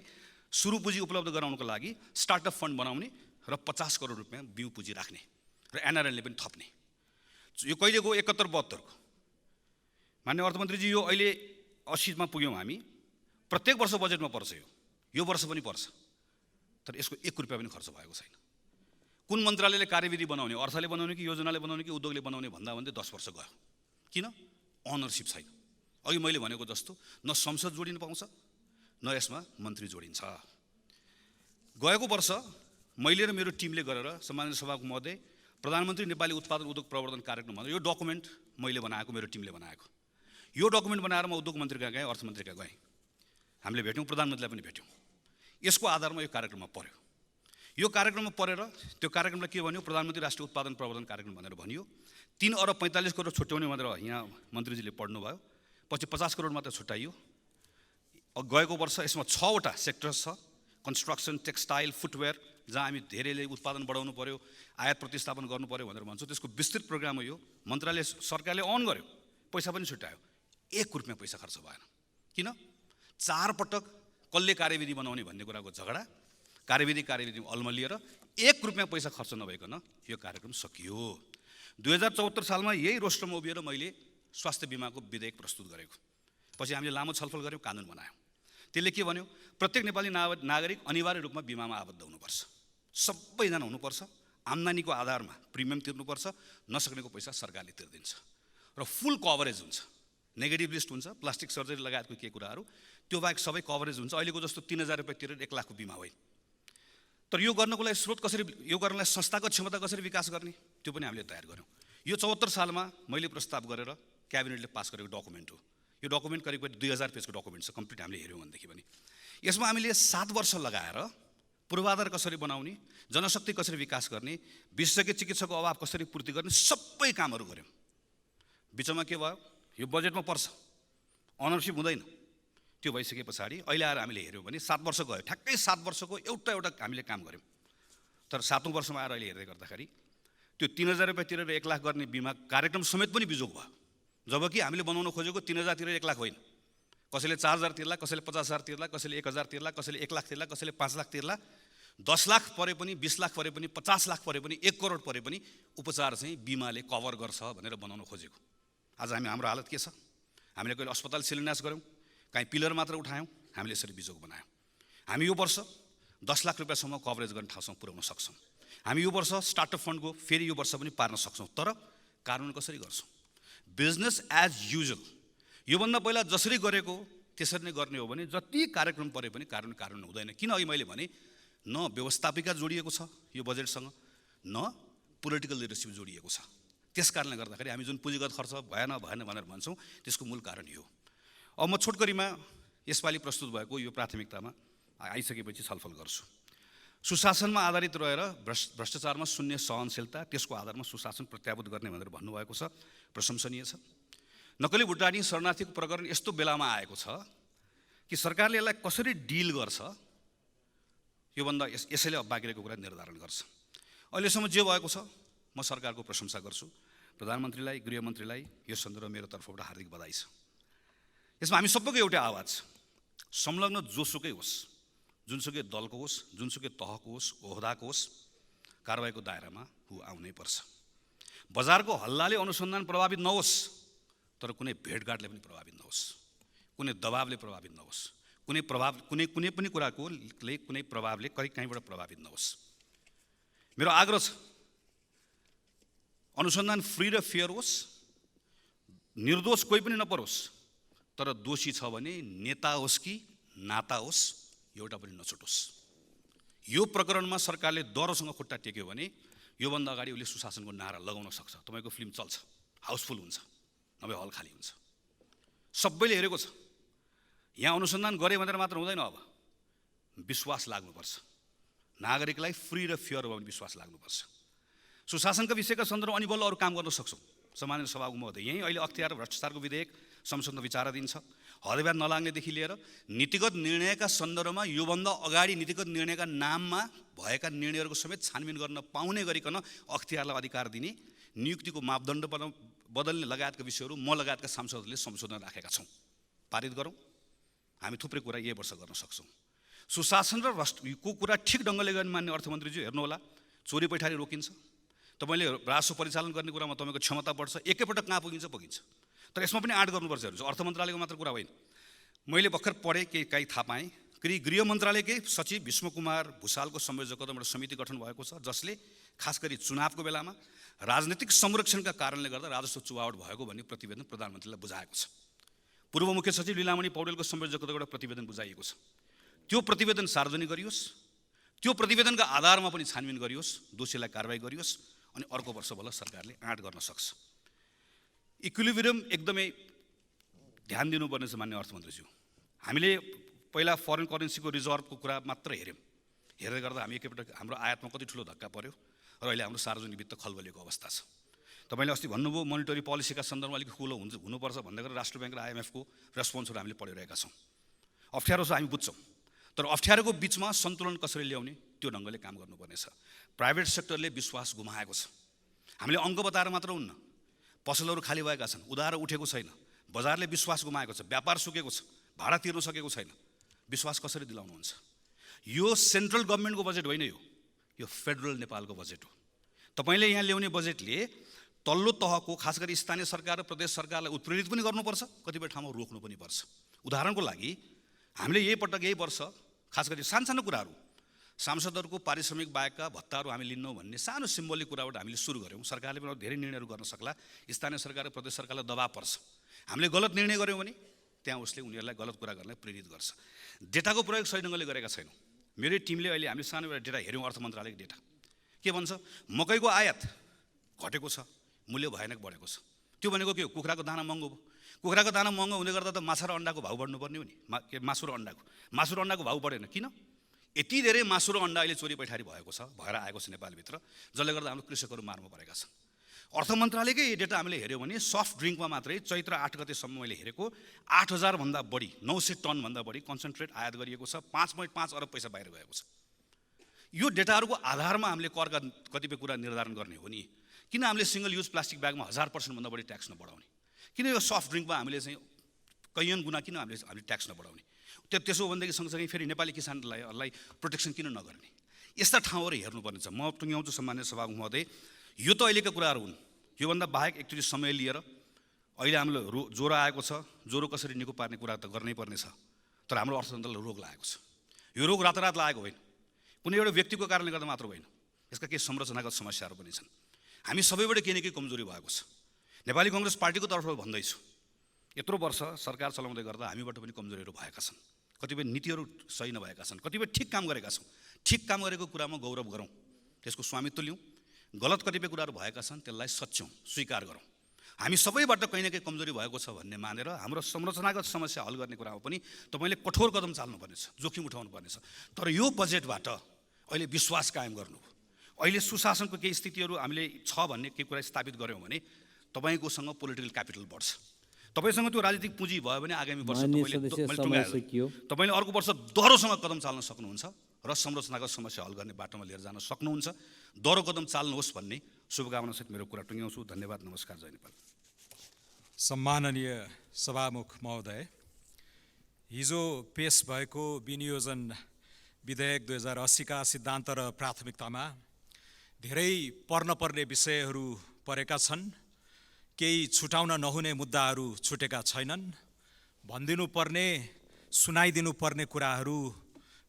सुरु पुँजी उपलब्ध गराउनको लागि स्टार्टअप फन्ड बनाउने र 50 करोड रुपियाँ बिउ पुँजी राख्ने र एनआरएलले पनि थप्ने। यो कहिले गयो 71-72 को। मान्य अर्थमन्त्रीजी यो अहिले 80 मा पुग्यौँ हामी। प्रत्येक वर्ष बजेटमा पर्छ यो वर्ष पनि पर्छ तर यसको 1 रुपियाँ पनि खर्च भएको छैन। कुन मन्त्रालयले कार्यविधि बनाउने अर्थले बनाउने कि योजनाले बनाउने कि उद्योगले बनाउने भन्दा 10 वर्ष गयो। किन? अनरसिप छैन। अघि मैले भनेको जस्तो न संसद जोडिन पाउँछ न यसमा मन्त्री जोडिन्छ। गएको वर्ष मैले र मेरो टिमले गरेर सम्माननीय सभाको महोदय प्रधानमन्त्री नेपाली उत्पादन उद्योग प्रवर्धन कार्यक्रम भनेर यो डकुमेन्ट मैले बनाएको मेरो टिमले बनाएको यो डकुमेन्ट बनाएर म उद्योग मन्त्रीका गएँ अर्थमन्त्रीका गएँ। हामीले भेट्यौँ प्रधानमन्त्रीलाई पनि भेट्यौँ। यसको आधारमा यो कार्यक्रममा पर्यो। यो कार्यक्रममा परेर त्यो कार्यक्रमलाई के भन्यो प्रधानमन्त्री राष्ट्रिय उत्पादन प्रवर्धन कार्यक्रम भनेर भनियो। 3 अरब 45 करोड छुट्याउने भनेर यहाँ मन्त्रीजीले पढ्नु भयो। पछि 50 करोड मात्र छुट्याइयो। गएको वर्ष यसमा 6 वटा सेक्टर्स छ। कन्स्ट्रक्सन टेक्सटाइल फुटवेयर जहाँ हामी धेरैले उत्पादन बढाउनु पर्यो आयात प्रतिस्थापन गर्नु पर्यो भनेर भन्छौँ। त्यसको विस्तृत प्रोग्राम हो यो। मन्त्रालय सरकारले अन गर्यो पैसा पनि छुट्यायो 1 रुपियाँ पैसा खर्च भएन। किन? 4 पटक कसले कार्यविधि बनाउने भन्ने कुराको झगडा कार्यविधि अल्मलिएर 1 रुपियाँ पैसा खर्च नभइकन यो कार्यक्रम सकियो। 2074 सालमा यही रोस्टरमा उभिएर मैले स्वास्थ्य बिमाको विधेयक प्रस्तुत गरेको। पछि हामीले लामो छलफल गऱ्यौँ कानुन बनायौँ। त्यसले के भन्यो प्रत्येक नेपाली नागरिक अनिवार्य रूपमा बिमामा आबद्ध हुनुपर्छ। सबैजना हुनुपर्छ। आम्दानीको आधारमा प्रिमियम तिर्नुपर्छ। नसक्नेको पैसा सरकारले तिर्दिन्छ र फुल कभरेज हुन्छ। नेगेटिभ लिस्ट हुन्छ प्लास्टिक सर्जरी लगायतको के कुराहरू त्यो बाहेक सबै कभरेज हुन्छ। अहिलेको जस्तो 3000 रुपियाँ तिरेर 1 लाखको बिमा होइन। तर यो गर्नको लागि स्रोत कसरी यो गर्नलाई संस्थाको क्षमता कसरी विकास गर्ने त्यो पनि हामीले तयार गऱ्यौँ। यो 74 सालमा मैले प्रस्ताव गरेर क्याबिनेटले पास गरेको डकुमेन्ट हो। यो डकुमेन्ट करिब 2000 पेजको डकुमेन्ट छ। कम्प्लिट हामीले हेऱ्यौँ भनेदेखि पनि यसमा हामीले 7 वर्ष लगाएर पूर्वाधार कसरी बनाउने जनशक्ति कसरी विकास गर्ने विशेषज्ञ चिकित्सकको अभाव कसरी पूर्ति गर्ने सबै कामहरू गऱ्यौँ। बिचमा के भयो यो बजेटमा पर्छ अनरसिप हुँदैन। त्यो भइसके पछाडि अहिले आएर हामीले हेऱ्यौँ भने 7 वर्ष गयो। ठ्याक्कै 7 वर्षको एउटा हामीले काम गऱ्यौँ। तर 7औं वर्षमा आएर अहिले हेर्दै गर्दाखेरि त्यो 3000 रुपियाँ तिरेर 1 लाख गर्ने बिमा कार्यक्रम समेत पनि बिजोग भयो। जबकि हामीले बनाउन खोजेको 3000 तिरेर 1 लाख होइन। कसैले 4000 तिर्ला कसैले 50000 तिर्ला कसैले 1000 तिर्ला कसैले 1 लाख तिर्ला कसैले 5 लाख तिर्ला 10 लाख परे पनि 20 लाख परे पनि 50 लाख परे पनि 1 करोड परे पनि उपचार चाहिँ बिमाले कभर गर्छ भनेर बनाउन खोजेको। आज हाम्रो हालत के छ? हामीले कहिले अस्पताल शिलान्यास गऱ्यौँ कहीँ पिलर मात्र उठायौँ। हामीले यसरी बिजोग बनायौँ। हामी यो वर्ष 10 लाख रुपियाँसम्म कभरेज गर्ने ठाउँसम्म पुर्याउन सक्छौँ। हामी यो वर्ष स्टार्टअप फन्डको फेरि यो वर्ष पनि पार्न सक्छौँ। तर कानुन कसरी गर्छौँ? Business as usual. योभन्दा पहिला जसरी गरेको त्यसरी नै गर्ने हो भने जति कार्यक्रम परे पनि कानुन हुँदैन। किन? अघि मैले भने न व्यवस्थापिका जोडिएको छ यो बजेटसँग न पोलिटिकल लिडरसिप जोडिएको छ। त्यस कारणले गर्दाखेरि हामी जुन पुँजीगत खर्च भएन भनेर भन्छौँ त्यसको मूल कारण यो। अब म छोटकरीमा यसपालि प्रस्तुत भएको यो प्राथमिकतामा आइसकेपछि छलफल गर्छु। सुशासनमा आधारित रहेर भ्रष्टाचारमा शून्य सहनशीलता त्यसको आधारमा सुशासन प्रत्याभूत गर्ने भनेर भन्नुभएको छ। प्रशंसनीय छ। नक्कली भुटानी शरणार्थीको प्रकरण यस्तो बेलामा आएको छ कि सरकारले यसलाई कसरी डिल गर्छ योभन्दा यसैले बाँकी रहेको कुरा निर्धारण गर्छ। अहिलेसम्म जे भएको छ म सरकारको प्रशंसा गर्छु। प्रधानमन्त्रीलाई गृहमन्त्रीलाई यो सन्दर्भमा मेरो तर्फबाट हार्दिक बधाई छ। यसमा हामी सबैको एउटै आवाज संलग्न जोसुकै होस् जुनसुकै दलको होस् जुनसुकै तहको होस् ओहदाको होस् कारबाहीको दायरामा आउनै पर्छ। बजारको हल्लाले अनुसन्धान प्रभावित नहोस् तर कुनै भेटघाटले पनि प्रभावित नहोस् कुनै दबावले प्रभावित नहोस् कुनै पनि कुराको कुनै प्रभावले कहीँबाट प्रभावित नहोस्। मेरो आग्रह छ अनुसन्धान फ्री र फेयर होस् निर्दोष कोही पनि नपरोस् तर दोषी छ भने नेता होस् कि नाता होस् एउटा पनि नछुटोस्। यो प्रकरणमा सरकारले डरोसँग खुट्टा टेक्यो भने योभन्दा अगाडि उसले सुशासनको नारा लगाउन सक्छ। तपाईँको फिल्म चल्छ हाउसफुल हुन्छ नभए हल खाली हुन्छ। सबैले हेरेको छ। यहाँ अनुसन्धान गरे भनेर मात्र हुँदैन। अब विश्वास लाग्नुपर्छ। नागरिकलाई फ्री र फेयर हो भने विश्वास लाग्नुपर्छ। सुशासनका विषयका सन्दर्भमा अनि बल्ल अरू काम गर्न सक्छौँ। सामान्य सभाको महोदय, यहीँ अहिले अख्तियार र भ्रष्टाचारको विधेयक संसदमा विचाराधीन छ। हदब्याज नलाग्नेदेखि लिएर नीतिगत निर्णयका सन्दर्भमा योभन्दा अगाडि नीतिगत निर्णयका नाममा भएका निर्णयहरूको समेत छानबिन गर्न पाउने गरिकन अख्तियारलाई अधिकार दिने, नियुक्तिको मापदण्ड बदल्ने लगायतका विषयहरू म लगायतका सांसदहरूले संशोधन राखेका छौँ। पारित गरौँ। हामी थुप्रै कुरा यही वर्ष गर्न सक्छौँ। सुशासन र राष्ट्रको कुरा ठिक ढङ्गले गर्ने मान्य अर्थमन्त्रीज्यू, हेर्नुहोला, चोरी पैठारी रोकिन्छ। तपाईँले राजस्व परिचालन गर्ने कुरामा तपाईँको क्षमता बढ्छ। एकैपटक कहाँ पुगिन्छ। तर यसमा पनि आँट गर्नुपर्छ। हेर्नुहोस्, अर्थ मन्त्रालयको मात्र कुरा होइन। मैले भर्खर पढेँ, केही थाहा पाएँ, गृह मन्त्रालयकै सचिव भीष्म कुमार भुसालको संयोजकत्वमा एउटा समिति गठन भएको छ, जसले खास गरी चुनावको बेलामा राजनीतिक संरक्षणका कारणले गर्दा राजस्व चुहावट भएको भन्ने प्रतिवेदन प्रधानमन्त्रीलाई बुझाएको छ। पूर्व मुख्य सचिव लीलामणि पौडेलको संयोजकत्वमा एउटा प्रतिवेदन बुझाइएको छ। त्यो प्रतिवेदन सार्वजनिक गरियोस्। त्यो प्रतिवेदनका आधारमा पनि छानबिन गरियोस्, दोषीलाई कारबाही गरियोस्, अनि अर्को वर्ष बल्ल सरकारले आँट गर्न सक्छ। इक्विलिब्रियम एकदमै ध्यान दिनुपर्ने छ मान्य अर्थमन्त्रीज्यू। हामीले पहिला फरेन करेन्सीको रिजर्भको कुरा मात्र हेऱ्यौँ। हेर्दै गर्दा हामी एकैपटक हाम्रो आयातमा कति ठुलो धक्का पर्यो र अहिले हाम्रो सार्वजनिक वित्त खलबलेको अवस्था छ। तपाईँले अस्ति भन्नुभयो मोनिटरी पोलिसीका सन्दर्भमा अलिक खुलो हुनुपर्छ भन्दै गरेर राष्ट्र ब्याङ्क र IMFको रेस्पोन्सहरू हामीले पढिरहेका छौँ। अप्ठ्यारो छ, हामी बुझ्छौँ। तर अप्ठ्यारोको बिचमा सन्तुलन कसरी ल्याउने त्यो ढङ्गले काम गर्नुपर्ने छ। प्राइभेट सेक्टरले विश्वास गुमाएको छ। हामीले अङ्क बताएर मात्र हुन्न। पसलहरू खाली भएका छन्, उधारो उठेको छैन, बजारले विश्वास गुमाएको छ, व्यापार सुकेको छ, भाडा तिर्न सकेको छैन। विश्वास कसरी दिलाउनुहुन्छ? यो सेन्ट्रल गभर्मेन्टको बजेट होइन, यो फेडरल नेपालको बजेट हो। तपाईँले यहाँ ल्याउने बजेटले तल्लो तहको खास गरी स्थानीय सरकार र प्रदेश सरकारलाई उत्प्रेरित पनि गर्नुपर्छ, कतिपय ठाउँमा रोक्नु पनि पर्छ। उदाहरणको लागि हामीले यही वर्ष खास गरी सानो कुराहरू, सांसदहरूको पारिश्रमिक बाहेकका भत्ताहरू हामी लिन्नौँ भन्ने सानो सिम्बोलिक कुराबाट हामीले सुरु गऱ्यौँ। सरकारले पनि धेरै निर्णयहरू गर्न सक्ला। स्थानीय सरकार र प्रदेश सरकारलाई दबाब पर्छ। हामीले गलत निर्णय गऱ्यौँ भने त्यहाँ उसले उनीहरूलाई गलत कुरा गर्नलाई प्रेरित गर्छ। डेटाको प्रयोग सही ढङ्गले गरेका छैनौँ। मेरै टिमले अहिले हामीले सानो एउटा डेटा हेऱ्यौँ, अर्थ मन्त्रालयको डेटा के भन्छ? मकैको आयात घटेको छ, मूल्य भयानक बढेको छ। त्यो भनेको के हो? कुखुराको दाना महँगो भयो। कुखुराको दाना महँगो हुँदै गर्दा त माछा र अन्डाको भाउ बढ्नुपर्ने हो नि। मासु र अन्डाको भाउ बढेन किन? यति धेरै मासु र अन्डा अहिले चोरी पैठारी भएर आएको छ नेपालभित्र, जसले गर्दा हाम्रो कृषकहरू मारमा परेका छन्। अर्थ मन्त्रालयकै डेटा हामीले हेऱ्यौँ भने सफ्ट ड्रिङ्कमा मात्रै चैत्र 8 गतेसम्म मैले हेरेको 8,000 भन्दा बढी, 900 टन भन्दा बढी कन्सन्ट्रेट आयात गरिएको छ। 5.5 अरब पैसा बाहिर गएको छ। यो डेटाहरूको आधारमा हामीले करका कतिपय कुरा निर्धारण गर्ने हो नि। किन हामीले सिङ्गल युज प्लास्टिक ब्यागमा 1000% भन्दा बढी ट्याक्स नबढाउने? किन यो सफ्ट ड्रिङ्कमा हामीले चाहिँ कैयन गुना किन हामीले ट्याक्स नबढाउने? त्यसो भनेदेखि सँगसँगै फेरि नेपाली किसानलाई प्रोटेक्सन किन नगर्ने? यस्ता ठाउँहरू हेर्नुपर्ने छ। म टुङ्ग्याउँछु सम्मान्य सभामुख महोदय, यो त अहिलेका कुराहरू हुन्। योभन्दा बाहेक एकचोटि समय लिएर अहिले हामीले ज्वरो आएको छ, ज्वरो कसरी निको पार्ने कुरा त गर्नै पर्ने छ। तर हाम्रो अर्थतन्त्रलाई रोग लागेको छ। यो रोग रातारात लागेको होइन, कुनै एउटा व्यक्तिको कारणले गर्दा मात्र होइन। यसका केही संरचनागत समस्याहरू पनि छन्। हामी सबैबाट केही न केही कमजोरी भएको छ। नेपाली कङ्ग्रेस पार्टीको तर्फबाट भन्दैछु, यत्रो वर्ष सरकार चलाउँदै गर्दा हामीबाट पनि कमजोरीहरू भएका छन्। कतिपय नीतिहरू सही नभएका छन्, कतिपय ठिक काम गरेका छौँ। ठिक काम गरेको कुरामा गौरव गरौँ, त्यसको स्वामित्व लिउँ। गलत कतिपय कुराहरू भएका छन्, त्यसलाई सच्याउँ, स्वीकार गरौँ। हामी सबैबाट कहीँ न कहीँ कमजोरी भएको छ भन्ने मानेर हाम्रो संरचनागत समस्या हल गर्ने कुरामा पनि तपाईँले कठोर कदम चाल्नुपर्नेछ, जोखिम उठाउनु पर्नेछ। तर यो बजेटबाट अहिले विश्वास कायम गर्नु, अहिले सुशासनको केही स्थितिहरू हामीले छ भन्ने केही कुरा स्थापित गऱ्यौँ भने तपाईँकोसँग पोलिटिकल क्यापिटल बढ्छ। तपाईँसँग त्यो राजनीतिक पुँजी भयो भने आगामी वर्ष तपाईँले अर्को वर्ष दोहोरोसँग कदम चाल्न सक्नुहुन्छ र संरचनागत समस्या हल गर्ने बाटोमा लिएर जान सक्नुहुन्छ। दोहोरो कदम चाल्नुहोस् भन्ने शुभकामनासहित मेरो कुरा टुङ्ग्याउँछु। धन्यवाद, नमस्कार, जय नेपाल। सम्माननीय सभामुख महोदय, हिजो पेश भएको विनियोजन विधेयक 2080 का सिद्धान्त र प्राथमिकतामा धेरै पर्ने विषयहरू परेका छन्। केही छुटाउन नहुने मुद्दाहरू छुटेका छैनन्। भनिदिनु पर्ने, सुनाइदिनु पर्ने कुराहरू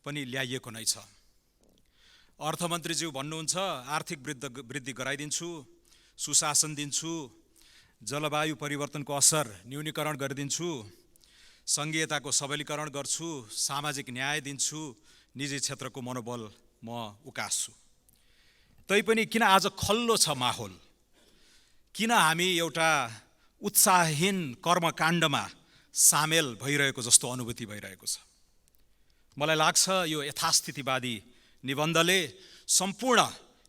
पनि ल्याइएको नै छ। अर्थमन्त्रीज्यू भन्नुहुन्छ आर्थिक वृद्धि गराइदिन्छु, सुशासन दिन्छु, जलवायु परिवर्तनको असर न्यूनीकरण गरिदिन्छु, सङ्घीयताको सबलीकरण गर्छु, सामाजिक न्याय दिन्छु, निजी क्षेत्रको मनोबल म उकास्छु। तैपनि किन आज खल्लो छ माहौल? किन हामी एउटा उत्साहहीन कर्मकाण्डमा सामेल भइरहेको जस्तो अनुभूति भइरहेको छ? मलाई लाग्छ यो यथास्थितिवादी निबन्धले सम्पूर्ण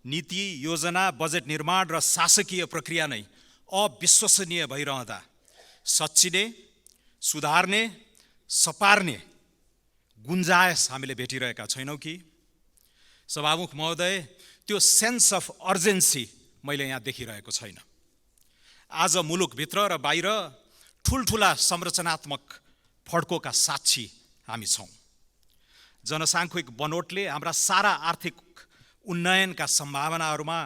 नीति, योजना, बजेट निर्माण र शासकीय प्रक्रिया नै अविश्वसनीय भइरहँदा सच्चिने, सुधार्ने, सपार्ने गुन्जायस हामीले भेटिरहेका छैनौँ कि? सभामुख महोदय, त्यो सेन्स अफ अर्जेन्सी मैले यहाँ देखिरहेको छैन। आज मुलुकभित्र र बाहिर ठुल्ठुला संरचनात्मक फड्कोका साक्षी हामी छौँ। जनसाङ्ख्यिक बनोटले हाम्रा सारा आर्थिक उन्नयनका सम्भावनाहरूमा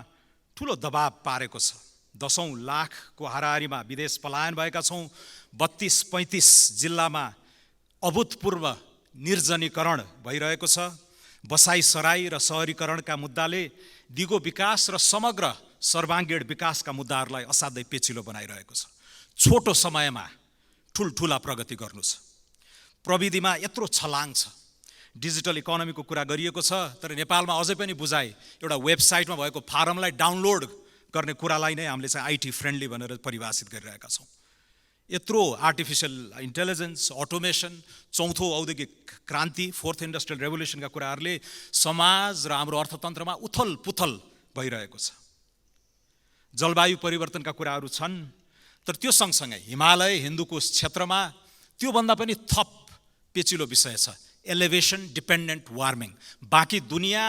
ठुलो दबाब पारेको छ। 10औं लाखको हाराहारीमा विदेश पलायन भएका छौँ। 32-35 जिल्लामा अभूतपूर्व निर्जनीकरण भइरहेको छ। बसाइसराई र सहरीकरणका मुद्दाले दिगो विकास र समग्र सर्वाङ्गीण विकासका मुद्दाहरूलाई असाध्यै पेचिलो बनाइरहेको छ। छोटो समयमा ठुल्ठुला प्रगति गर्नु छ। प्रविधिमा यत्रो छलाङ छ। डिजिटल इकोनोमीको कुरा गरिएको छ, तर नेपालमा अझै पनि बुझाइ एउटा वेबसाइटमा भएको फारमलाई डाउनलोड गर्ने कुरालाई नै हामीले चाहिँ IT फ्रेन्डली भनेर परिभाषित गरिरहेका छौँ। यत्रो आर्टिफिसियल इन्टेलिजेन्स, अटोमेसन, चौथो औद्योगिक क्रान्ति, फोर्थ इन्डस्ट्रियल रेभोल्युसनका कुराहरूले समाज र हाम्रो अर्थतन्त्रमा उथल पुथल भइरहेको छ। जलवायु परिवर्तनका कुराहरू छन्, तर त्यो सँगसँगै हिमालय, हिन्दुकुश क्षेत्रमा त्योभन्दा पनि थप पेचिलो विषय छ, एलिभेसन डिपेन्डेन्ट वार्मिङ। बाँकी दुनियाँ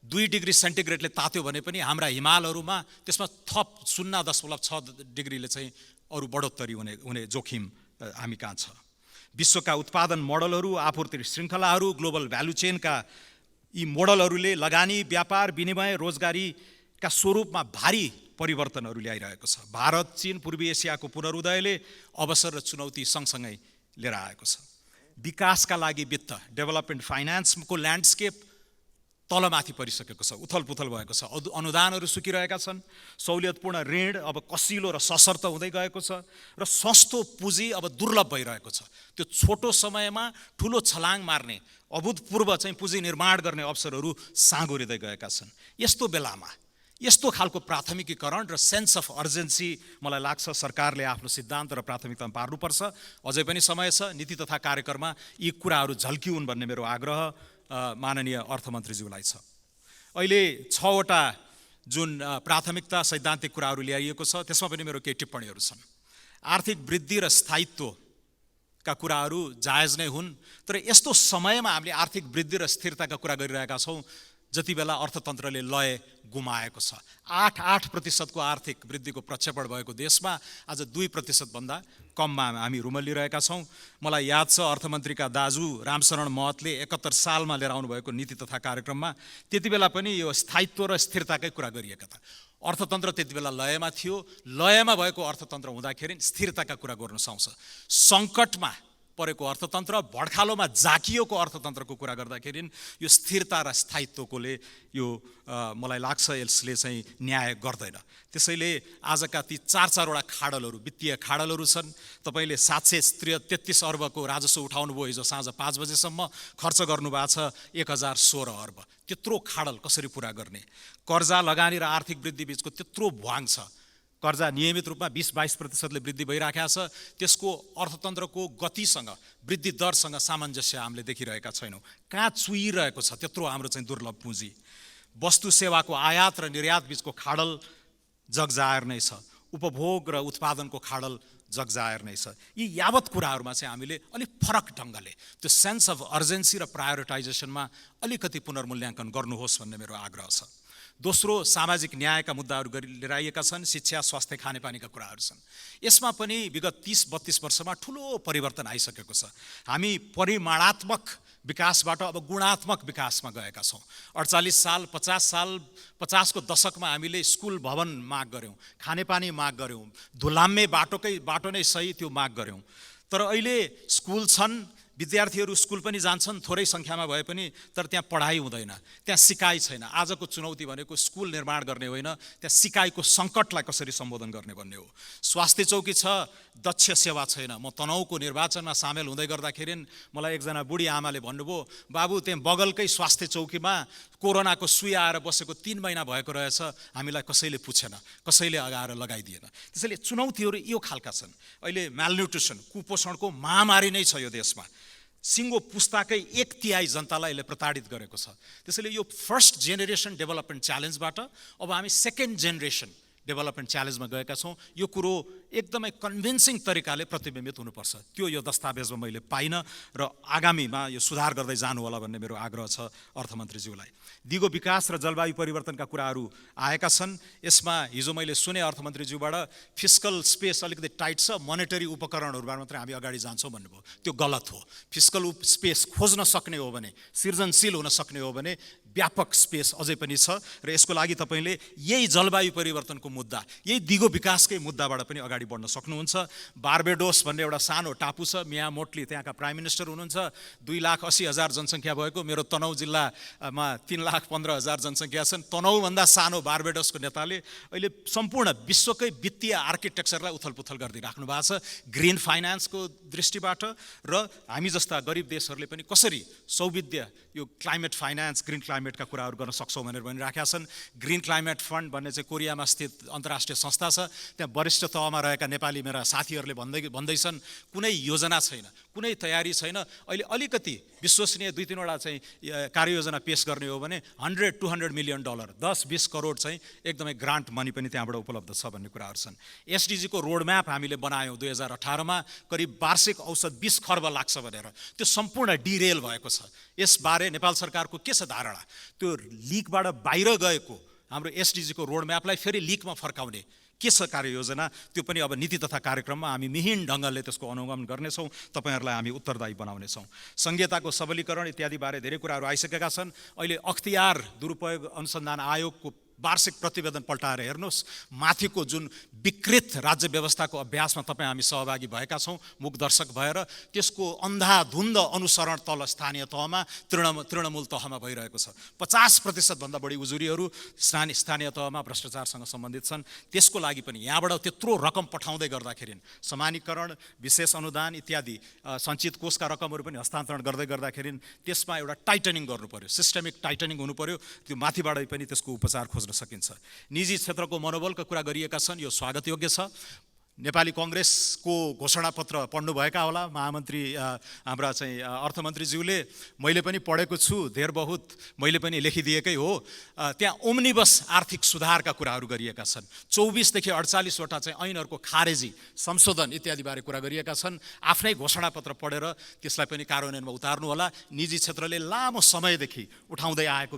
2 डिग्री सेन्टिग्रेडले तात्यो भने पनि हाम्रा हिमालहरूमा त्यसमा थप 0.6 डिग्रीले चाहिँ अरू बढोत्तरी हुने जोखिम हामी कहाँ छ। विश्वका उत्पादन मोडलहरू, आपूर्ति श्रृङ्खलाहरू, ग्लोबल भ्यालु चेनका यी मोडलहरूले लगानी, व्यापार, विनिमय, रोजगारीका स्वरूपमा भारी परिवर्तनहरू ल्याइरहेको छ। भारत, चीन, पूर्वी एसियाको पुनरुदयले अवसर र चुनौती सँगसँगै लिएर आएको छ। विकासका लागि वित्त, डेभलपमेन्ट फाइनान्सको ल्यान्डस्केप तलमाथि परिसकेको छ, उथल पुथल भएको छ। अनुदानहरू सुकिरहेका छन्। सहुलियतपूर्ण ऋण अब कसिलो र सशर्त हुँदै गएको छ र सस्तो पुँजी अब दुर्लभ भइरहेको छ। त्यो छोटो समयमा ठुलो छलाङ मार्ने, अभूतपूर्व चाहिँ पुँजी निर्माण गर्ने अवसरहरू साँगुरिँदै गएका छन्। यस्तो बेलामा यस्तो खालको प्राथमिकीकरण र सेन्स अफ अर्जेन्सी मलाई लाग्छ सरकारले आफ्नो सिद्धान्त र प्राथमिकतामा पार्नुपर्छ। अझै पनि समय छ। नीति तथा कार्यक्रममा यी कुराहरू झल्किउन् भन्ने मेरो आग्रह माननीय अर्थमन्त्रीज्यूलाई छ। अहिले 6वटा जुन प्राथमिकता सैद्धान्तिक कुराहरू ल्याइएको छ, त्यसमा पनि मेरो केही टिप्पणीहरू छन्। आर्थिक वृद्धि र स्थायित्वका कुराहरू जायज नै हुन्, तर यस्तो समयमा हामीले आर्थिक वृद्धि र स्थिरताका कुरा गरिरहेका छौँ जति बेला अर्थतन्त्रले लय गुमाएको छ। 8% आर्थिक वृद्धिको प्रक्षेपण भएको देशमा आज 2% भन्दा कममा हामी रुमल्लिरहेका छौँ। मलाई याद छ अर्थमन्त्रीका दाजु रामशरण महतले 71 सालमा लिएर आउनुभएको नीति तथा कार्यक्रममा त्यति बेला पनि यो स्थायित्व र स्थिरताकै कुरा गरिएका था। अर्थतन्त्र त्यति बेला लयमा थियो। लयमा भएको अर्थतन्त्र हुँदाखेरि स्थिरताका कुरा गर्न सक्छ। सङ्कटमा परेको अर्थतन्त्र, भड्खालोमा जाकिएको अर्थतन्त्रको कुरा गर्दाखेरि यो स्थिरता र स्थायित्वकोले यो मलाई लाग्छ यसले चाहिँ न्याय गर्दैन। त्यसैले आजका ती 4-4वटा खाडलहरू, वित्तीय खाडलहरू छन्। तपाईँले 733 अर्बको राजस्व उठाउनुभयो हिजो साँझ 5 बजेसम्म, खर्च गर्नुभएको छ 1016 अर्ब। त्यत्रो खाडल कसरी पुरा गर्ने? कर्जा, लगानी र आर्थिक वृद्धि बीचको त्यत्रो भ्वाङ छ। कर्जा नियमित रूपमा 20-22% वृद्धि भइराखेको छ। त्यसको अर्थतन्त्रको गतिसँग, वृद्धि दरसँग सामञ्जस्य हामीले देखिरहेका छैनौँ। कहाँ चुइरहेको छ त्यत्रो हाम्रो चाहिँ दुर्लभ पुँजी। वस्तु सेवाको आयात र निर्यात बीचको खाडल जगजायर नै छ। उपभोग र उत्पादनको खाडल जगजायर नै छ। यी यावत कुराहरूमा चाहिँ हामीले अलिक फरक ढङ्गले त्यो सेन्स अफ अर्जेन्सी र प्रायोरिटाइजेसनमा अलिकति पुनर्मूल्याङ्कन गर्नुहोस् भन्ने मेरो आग्रह छ। दोस्रो, सामाजिक न्यायका मुद्दाहरू लिएर आइएका छन्। शिक्षा, स्वास्थ्य, खानेपानीका कुराहरू छन्। यसमा पनि विगत 30-32 वर्षमा ठुलो परिवर्तन आइसकेको छ। हामी परिमाणात्मक विकासबाट अब गुणात्मक विकासमा गएका छौँ। 48 साल, 50 साल, 50 को दशकमा हामीले स्कुल भवन माग गऱ्यौँ, खानेपानी माग गऱ्यौँ, धुलाम्मे बाटो नै सही त्यो माग गऱ्यौँ। तर अहिले स्कुल छन्, विद्यार्थीहरू स्कुल पनि जान्छन् थोरै सङ्ख्यामा भए पनि, तर त्यहाँ पढाइ हुँदैन, त्यहाँ सिकाइ छैन। आजको चुनौती भनेको स्कुल निर्माण गर्ने होइन, त्यहाँ सिकाइको सङ्कटलाई कसरी सम्बोधन गर्ने भन्ने हो। स्वास्थ्य चौकी छ, दक्ष सेवा छैन। म तनहुको निर्वाचनमा सामेल हुँदै गर्दाखेरि मलाई एकजना बुढी आमाले भन्नुभयो, बाबु त्यहाँ बगलकै स्वास्थ्य चौकीमा कोरोनाको सुई आएर बसेको 3 महिना भएको रहेछ, हामीलाई कसैले पुछेन, कसैले आएर लगाइदिएन। त्यसैले चुनौतीहरू यो खालका छन्। अहिले म्यालन्युट्रिसन, कुपोषणको महामारी नै छ यो देशमा। सिङ्गो पुस्ताकै 1/3 जनतालाई यसले प्रताडित गरेको छ। त्यसैले यो फर्स्ट जेनेरेसन डेभलपमेन्ट च्यालेन्जबाट अब हामी सेकेन्ड जेनेरेसन डेभलपमेन्ट च्यालेन्जमा गएका छौँ। यो कुरो एकदमै कन्भिन्सिङ तरिकाले प्रतिबिम्बित हुनुपर्छ। त्यो यो दस्तावेजमा मैले पाइनँ र आगामीमा यो सुधार गर्दै जानु होला भन्ने मेरो आग्रह छ अर्थमन्त्रीज्यूलाई। दिगो विकास र जलवायु परिवर्तनका कुराहरू आएका छन्। यसमा हिजो मैले सुने अर्थमन्त्रीज्यूबाट फिस्कल स्पेस अलिकति टाइट छ, मोनेटरी उपकरणहरूबाट मात्रै हामी अगाडि जान्छौँ भन्नुभयो। त्यो गलत हो। फिस्कल स्पेस खोज्न सक्ने हो भने, सृजनशील हुन सक्ने हो भने व्यापक स्पेस अझै पनि छ र यसको लागि तपाईँले यही जलवायु परिवर्तनको मुद्दा, यही दिगो विकासकै मुद्दाबाट पनि अगाडि बढ्न सक्नुहुन्छ। बार्बेडोस भन्ने एउटा सानो टापु छ, मिया मोटली त्यहाँका प्राइम मिनिस्टर हुनुहुन्छ। 2,80,000 जनसङ्ख्या भएको, मेरो तनहुँ जिल्लामा 3,15,000 जनसङ्ख्या छन्। तनहुँभन्दा सानो बार्बेडोसको नेताले अहिले सम्पूर्ण विश्वकै वित्तीय आर्किटेक्चरलाई उथलपुथल गरिदिइराख्नु भएको छ ग्रिन फाइनेन्सको दृष्टिबाट। र हामी जस्ता गरिब देशहरूले पनि कसरी सौविध्य यो क्लाइमेट फाइनेन्स, ग्रिन क्लाइमेटका कुराहरू गर्न सक्छौँ भनेर भनिराखेका छन्। ग्रिन क्लाइमेट फन्ड भन्ने चाहिँ कोरियामा स्थित अन्तर्राष्ट्रिय संस्था छ। त्यहाँ वरिष्ठ तहमा रहेका नेपाली मेरा साथीहरूले भन्दैछन् कुनै योजना छैन, कुनै तयारी छैन। अहिले अलिकति विश्वसनीय 2-3वटा चाहिँ कार्ययोजना पेश गर्ने हो भने $100-200 मिलियन, 10-20 करोड चाहिँ एकदमै ग्रान्ट मनी पनि त्यहाँबाट उपलब्ध छ भन्ने कुराहरू छन्। एसडिजीको रोडम्याप हामीले बनायौँ 2018मा, करिब वार्षिक औसत 20 खर्ब लाग्छ भनेर। त्यो सम्पूर्ण डिरेल भएको छ। यसबारे नेपाल सरकारको के छ धारणा? त्यो लिकबाट बाहिर गएको हाम्रो एसडिजीको रोडम्यापलाई फेरि लिकमा फर्काउने के छ कार्ययोजना? त्यो पनि अब नीति तथा कार्यक्रममा हामी मिहिन ढङ्गले त्यसको अनुगमन गर्नेछौँ, तपाईँहरूलाई हामी उत्तरदायी बनाउनेछौँ। संहिताको सबलीकरण इत्यादि बारे धेरै कुराहरू आइसकेका छन्। अहिले अख्तियार दुरुपयोग अनुसन्धान आयोगको वार्षिक प्रतिवेदन पल्टाएर हेर्नुहोस्। माथिको जुन विकृत राज्य व्यवस्थाको अभ्यासमा तपाईँ हामी सहभागी भएका छौँ मुखदर्शक भएर, त्यसको अन्धाधुन्द अनुसरण तल स्थानीय तहमा, तृणमूल तहमा भइरहेको छ। 50% भन्दा बढी उजुरीहरू स्थानीय तहमा भ्रष्टाचारसँग सम्बन्धित छन्। त्यसको लागि पनि यहाँबाट त्यत्रो रकम पठाउँदै गर्दाखेरि समानीकरण, विशेष अनुदान इत्यादि सञ्चित कोषका रकमहरू पनि हस्तान्तरण गर्दाखेरि त्यसमा एउटा टाइटनिङ गर्नु पर्यो, सिस्टमिक टाइटनिङ हुनु पर्यो। त्यो माथिबाट पनि त्यसको उपचार खोज्न सकिन्छ। निजी क्षेत्रको मनोबलका कुरा गरिएका छन्, यो स्वागत योग्य छ। नेपाली कङ्ग्रेसको घोषणापत्र पढ्नुभएका होला महामन्त्री हाम्रा चाहिँ अर्थमन्त्रीज्यूले, मैले पनि पढेको छु, धेर बहुत मैले पनि लेखिदिएकै हो। त्यहाँ ओम्निबस आर्थिक सुधारका कुराहरू गरिएका छन्। 24 देखि 48वटा चाहिँ ऐनहरूको खारेजी, संशोधन इत्यादिबारे कुरा गरिएका छन्। आफ्नै घोषणापत्र पढेर त्यसलाई पनि कार्यान्वयनमा उतार्नु होला। निजी क्षेत्रले लामो समयदेखि उठाउँदै आएको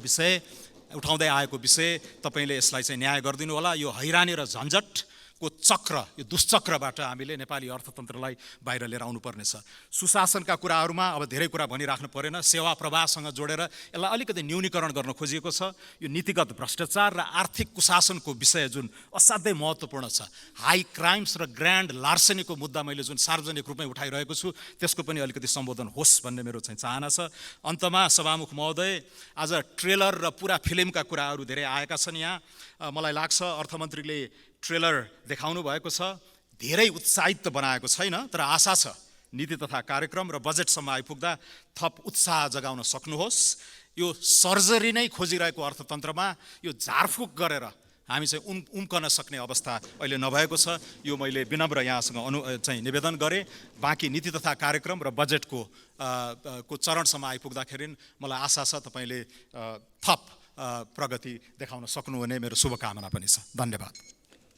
विषय तपाईँले यसलाई चाहिँ न्याय गरिदिनु होला। यो हैरानी र झन्झटको चक्र, यो दुष्चक्रबाट हामीले नेपाली अर्थतन्त्रलाई बाहिर लिएर आउनुपर्नेछ। सुशासनका कुराहरूमा अब धेरै कुरा भनिराख्नु परेन। सेवा प्रवाहसँग जोडेर यसलाई अलिकति न्यूनीकरण गर्न खोजिएको छ। यो नीतिगत भ्रष्टाचार र आर्थिक कुशासनको विषय जुन असाध्यै महत्त्वपूर्ण छ, हाई क्राइम्स र ग्रान्ड लार्सेनीको मुद्दा मैले जुन सार्वजनिक रूपमै उठाइरहेको छु, त्यसको पनि अलिकति सम्बोधन होस् भन्ने मेरो चाहिँ चाहना छ। अन्तमा सभामुख महोदय, आज ट्रेलर र पुरा फिल्मका कुराहरू धेरै आएका छन्। यहाँ मलाई लाग्छ अर्थमन्त्रीले ट्रेलर देखाउनु भएको छ, धेरै उत्साहित त बनाएको छैन, तर आशा छ नीति तथा कार्यक्रम र बजेटसम्म आइपुग्दा थप उत्साह जगाउन सक्नुहोस्। यो सर्जरी नै खोजिरहेको अर्थतन्त्रमा यो झारफुक गरेर हामी चाहिँ उम्कन सक्ने अवस्था अहिले नभएको छ। यो मैले विनम्र यहाँसँग चाहिँ निवेदन गरेँ। बाँकी नीति तथा कार्यक्रम र बजेटको चरणसम्म आइपुग्दाखेरि मलाई आशा छ तपाईँले थप प्रगति देखाउन सक्नुहुने मेरो शुभकामना पनि छ। धन्यवाद।